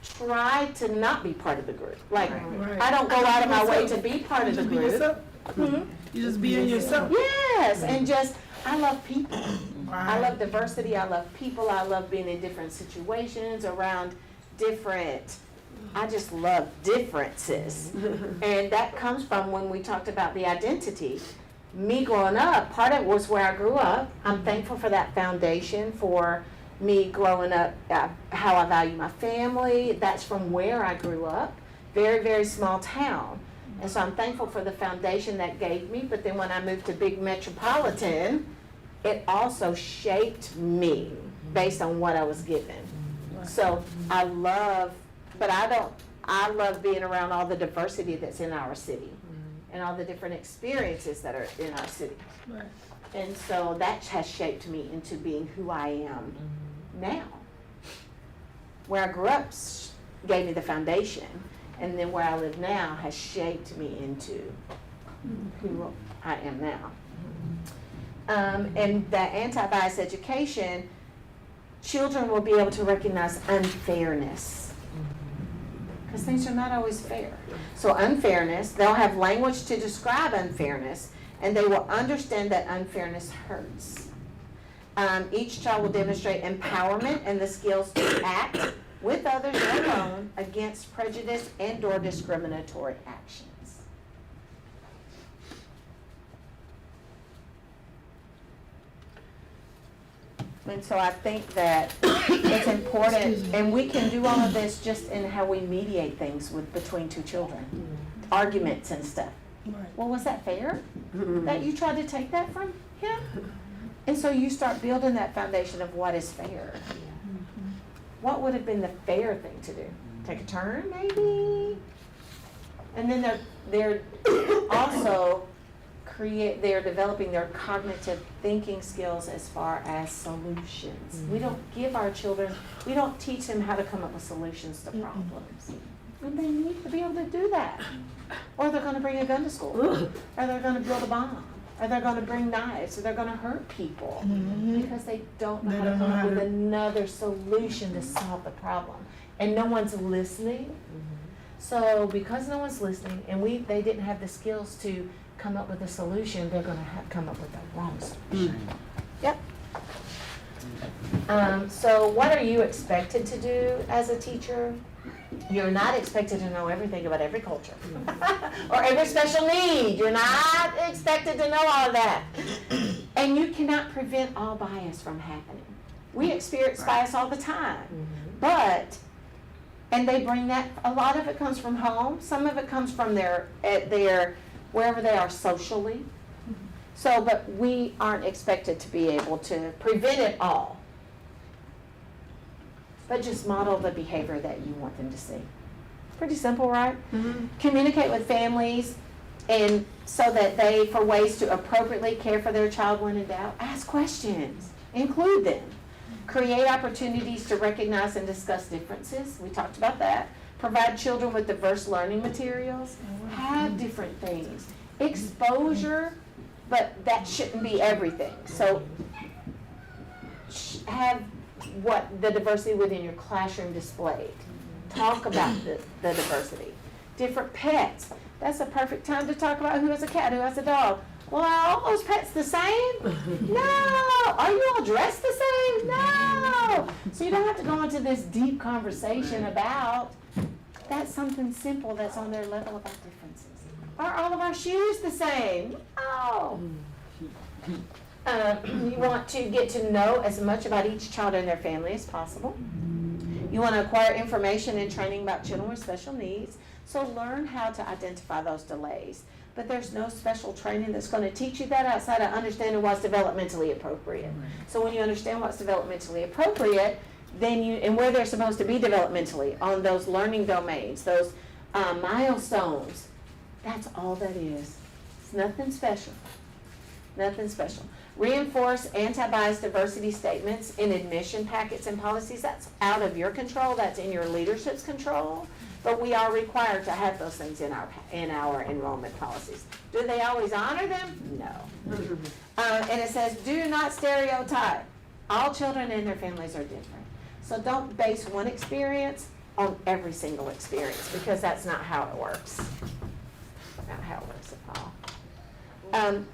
try to not be part of the group. Like, I don't go out of my way to be part of the group. You just be in yourself. Yes, and just, I love people. I love diversity. I love people. I love being in different situations around I just love differences. And that comes from when we talked about the identity. Me growing up, part of it was where I grew up. I'm thankful for that foundation, for me growing up, how I value my family. That's from where I grew up. Very, very small town. And so I'm thankful for the foundation that gave me. But then when I moved to big metropolitan, it also shaped me based on what I was given. So I love being around all the diversity that's in our city and all the different experiences that are in our city. Right. And so that has shaped me into being who I am now. Where I grew up gave me the foundation, and then where I live now has shaped me into who I am now. And that anti-bias education, children will be able to recognize unfairness. Because things are not always fair. So unfairness, they'll have language to describe unfairness, and they will understand that unfairness hurts. Each child will demonstrate empowerment and the skills to act with others or alone against prejudice and/or discriminatory actions. And so I think that it's important, and we can do all of this just in how we mediate things between two children, arguments and stuff. Right. Well, was that fair that you tried to take that from him? And so you start building that foundation of what is fair. What would have been the fair thing to do? Take a turn, maybe? And then they're also they're developing their cognitive thinking skills as far as solutions. We don't give our children, we don't teach them how to come up with solutions to problems. And they need to be able to do that. Or they're gonna bring a gun to school, or they're gonna build a bomb, or they're gonna bring knives, or they're gonna hurt people. Because they don't know how to come up with another solution to solve the problem. And no one's listening. So because no one's listening, and they didn't have the skills to come up with a solution, they're gonna come up with the wrong solution. Yep. So what are you expected to do as a teacher? You're not expected to know everything about every culture or every special need. You're not expected to know all of that. And you cannot prevent all bias from happening. We experience bias all the time. And they bring that, a lot of it comes from home, some of it comes from their wherever they are socially. So, but we aren't expected to be able to prevent it all. But just model the behavior that you want them to see. Pretty simple, right? Communicate with families, and so that for ways to appropriately care for their child when in doubt. Ask questions, include them. Create opportunities to recognize and discuss differences. We talked about that. Provide children with diverse learning materials. Have different things. Exposure, but that shouldn't be everything. So have the diversity within your classroom displayed. Talk about the diversity. Different pets. That's a perfect time to talk about who has a cat, who has a dog. Well, are all those pets the same? No. Are you all dressed the same? No. So you don't have to go into this deep conversation about, that's something simple that's on their level about differences. Are all of our shoes the same? No. You want to get to know as much about each child and their family as possible. You want to acquire information and training about children with special needs. So learn how to identify those delays. But there's no special training that's going to teach you that outside of understanding what's developmentally appropriate. So when you understand what's developmentally appropriate, then and where they're supposed to be developmentally on those learning domains, those milestones, that's all that is. It's nothing special. Nothing special. Reinforce anti-bias diversity statements in admission packets and policies. That's out of your control. That's in your leadership's control. But we are required to have those things in our enrollment policies. Do they always honor them? No. And it says, do not stereotype. All children and their families are different. So don't base one experience on every single experience, because that's not how it works. Not how it works at all.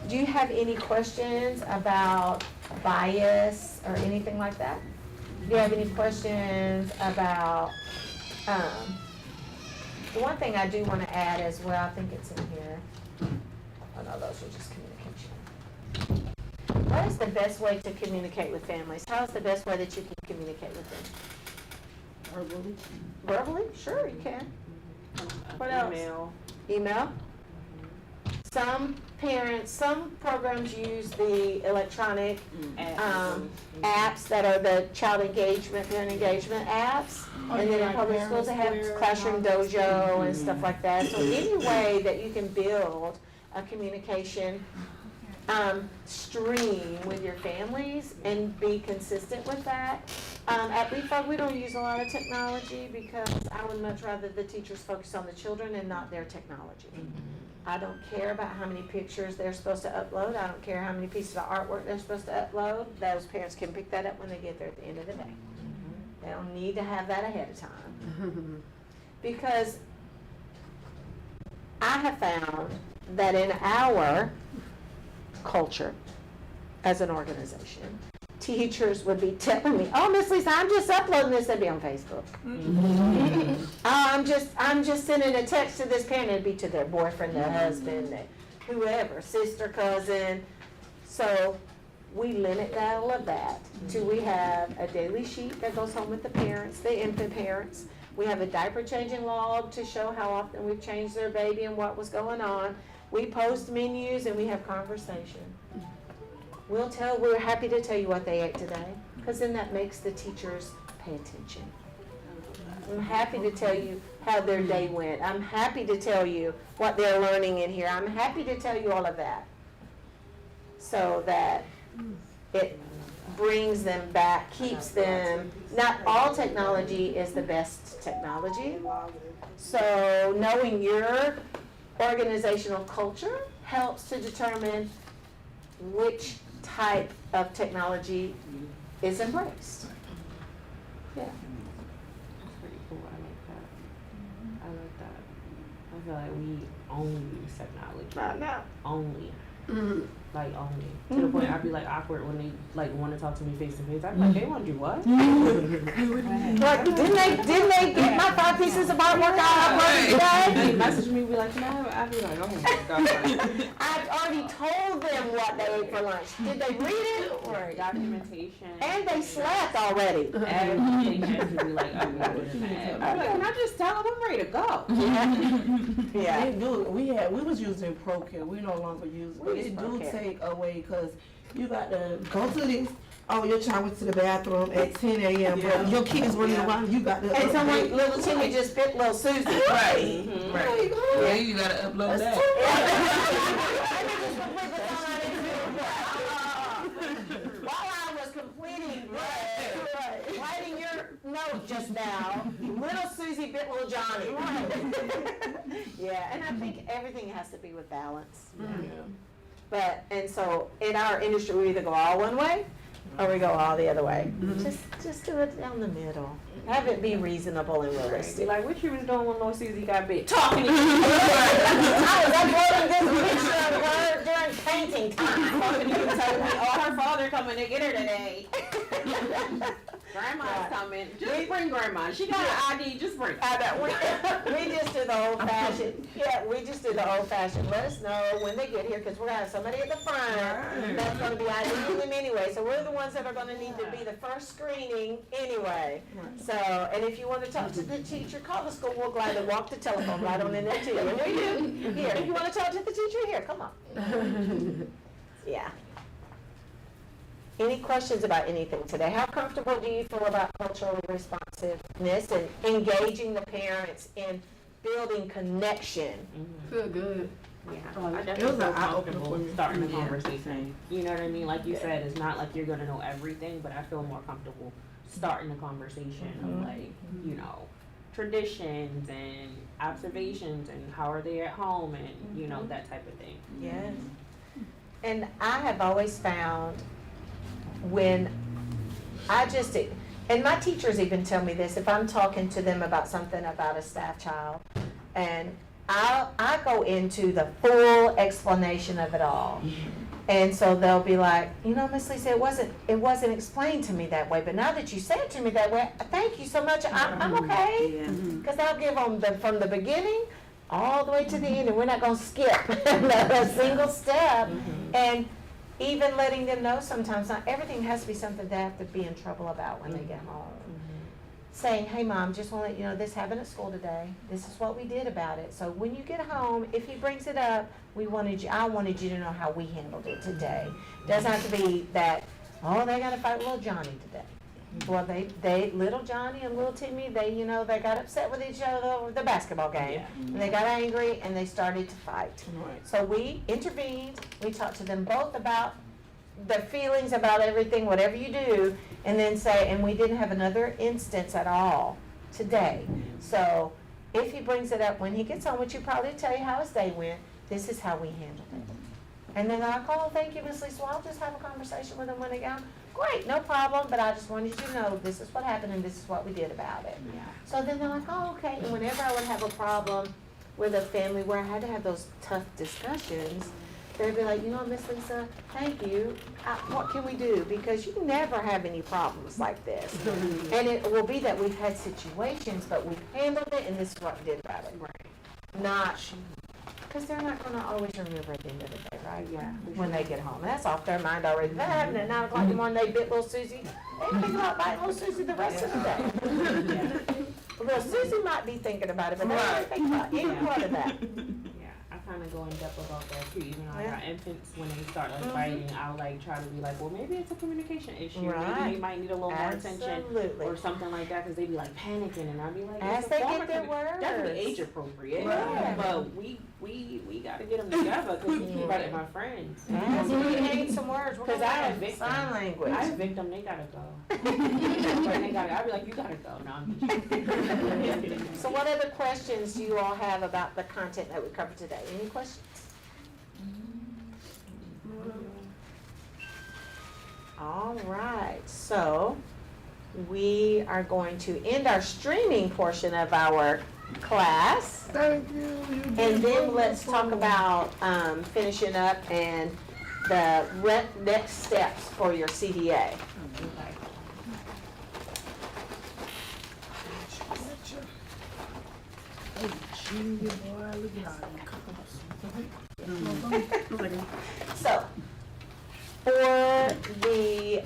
Do you have any questions about bias or anything like that? Do you have any questions about, the one thing I do want to add as well, I think it's in here. Oh no, those are just communication. What is the best way to communicate with families? How is the best way that you can communicate with them? Verbally. Verbally? Sure, you can. What else? Email? Some parents, some programs use the electronic apps that are the child engagement, parent engagement apps. And then in public schools, they have Classroom Dojo and stuff like that. So any way that you can build a communication stream with your families and be consistent with that. At BFOG, we don't use a lot of technology because I would much rather the teachers focus on the children and not their technology. I don't care about how many pictures they're supposed to upload. I don't care how many pieces of artwork they're supposed to upload. Those parents can pick that up when they get there at the end of the day. They don't need to have that ahead of time. Because I have found that in our culture as an organization, teachers would be telling me, "Oh, Ms. Lisa, I'm just uploading this." That'd be on Facebook. I'm just sending a text to this parent. It'd be to their boyfriend, their husband, whoever, sister, cousin. So we limit all of that to we have a daily sheet that goes home with the parents, the infant parents. We have a diaper changing log to show how often we've changed their baby and what was going on. We post menus and we have conversation. We're happy to tell you what they ate today, because then that makes the teachers pay attention. I'm happy to tell you how their day went. I'm happy to tell you what they're learning in here. I'm happy to tell you all of that, so that it brings them back, keeps them. Not all technology is the best technology. So knowing your organizational culture helps to determine which type of technology is embraced. Yeah. That's pretty cool. I like that. I feel like we only use technology. Right now. Only. Like only. To the point I'd be like awkward when they like want to talk to me face to face. I'd be like, they want to do what? Like, didn't they get my 5 pieces of artwork I uploaded today? They message me, be like, can I have it? I'd be like, oh my god. I've already told them what they ate for lunch. Did they read it? Or documentation. And they slept already. Everything has to be like uploaded in the app. I'm like, can I just tell them I'm ready to go? Yeah. They do. We was using Procare. We no longer use it. But it do take away because you got to go to this. Oh, your child went to the bathroom at 10 a.m. But your kids running around. You got to. And someone, little Timmy just fit little Susie. Right. Right. Yeah, you gotta upload that. While I was completing, writing your note just now, little Susie bit little Johnny. Yeah, and I think everything has to be with balance. But, and so in our industry, we either go all one way or we go all the other way. Just do it down the middle. Have it be reasonable and Be realistic. like, what you was doing when little Susie got bit? Talking to you. I was uploading this picture of her during painting time. Talking to you, telling me, oh, her father coming to get her today. Grandma's coming. Just bring grandma. She got an ID. Just bring. I know. We just do the old fashioned. Yeah, we just do the old fashioned. Let us know when they get here, because we're gonna have somebody at the front that's gonna be IDing them anyway. So we're the ones that are gonna need to be the first screening anyway. So, and if you want to talk to the teacher, call the school. We'll gladly walk the telephone right on in there too. And we do. Here, if you want to talk to the teacher, here, come on. Yeah. Any questions about anything today? How comfortable do you feel about cultural responsiveness and engaging the parents in building connection? Feel good. Yeah, I definitely feel comfortable starting the conversation. You know what I mean? Like you said, it's not like you're gonna know everything, but I feel more comfortable starting the conversation of like, you know, traditions and observations and how are they at home and, you know, that type of thing. Yes. And I have always found when and my teachers even tell me this, if I'm talking to them about something about a staff child, and I go into the full explanation of it all. And so they'll be like, you know, Ms. Lisa, it wasn't explained to me that way, but now that you said it to me that way, thank you so much. I'm okay. Because I'll give them from the beginning all the way to the end, and we're not going to skip a single step. And even letting them know sometimes not everything has to be something they have to be in trouble about when they get home. saying, hey mom, just wanna let you know this happened at school today. This is what we did about it. So when you get home, if he brings it up, I wanted you to know how we handled it today. Doesn't have to be that, oh, they gotta fight little Johnny today. Well, they little Johnny and little Timmy, they got upset with each other over the basketball game. And they got angry and they started to fight. So we intervened, we talked to them both about their feelings about everything, whatever you do, and then and we didn't have another instance at all today. So if he brings it up when he gets home, which he'll probably tell you how his day went, this is how we handled it. And then I'll call, thank you, Ms. Lisa, well, I'll just have a conversation with him when they get home. Great, no problem, but I just wanted you to know this is what happened and this is what we did about it. So then they're like, oh, okay. And whenever I would have a problem with a family where I had to have those tough discussions, they'd be like, Miss Lisa, thank you. What can we do? Because you never have any problems like this. And it will be that we've had situations, but we've handled it and this is what we did about it. Not, because they're not going to always remember at the end of the day, right? Yeah. When they get home. That's off their mind already. That happened at 9 o'clock in the morning, they bit little Susie. They think about biting little Susie the rest of the day. Little Susie might be thinking about it, but they don't think about any part of that. Kind of go in depth about that too. Even like our infants, when they start like fighting, I'll like try to be like, well, maybe it's a communication issue. Maybe they might need a little more attention or something like that, because they be like panicking, and I'll be like, as they get their words, definitely age appropriate, but we got to get them together because we keep writing my friends. As we need some words, because I have victim sign language. I have victim. They gotta go. I'll be like, you gotta go. No, I'm just So what other questions do you all have about the content that we covered today? Any questions? All right, so we are going to end our streaming portion of our class. Thank you. And then let's talk about finishing up and the next steps for your CDA. So, for the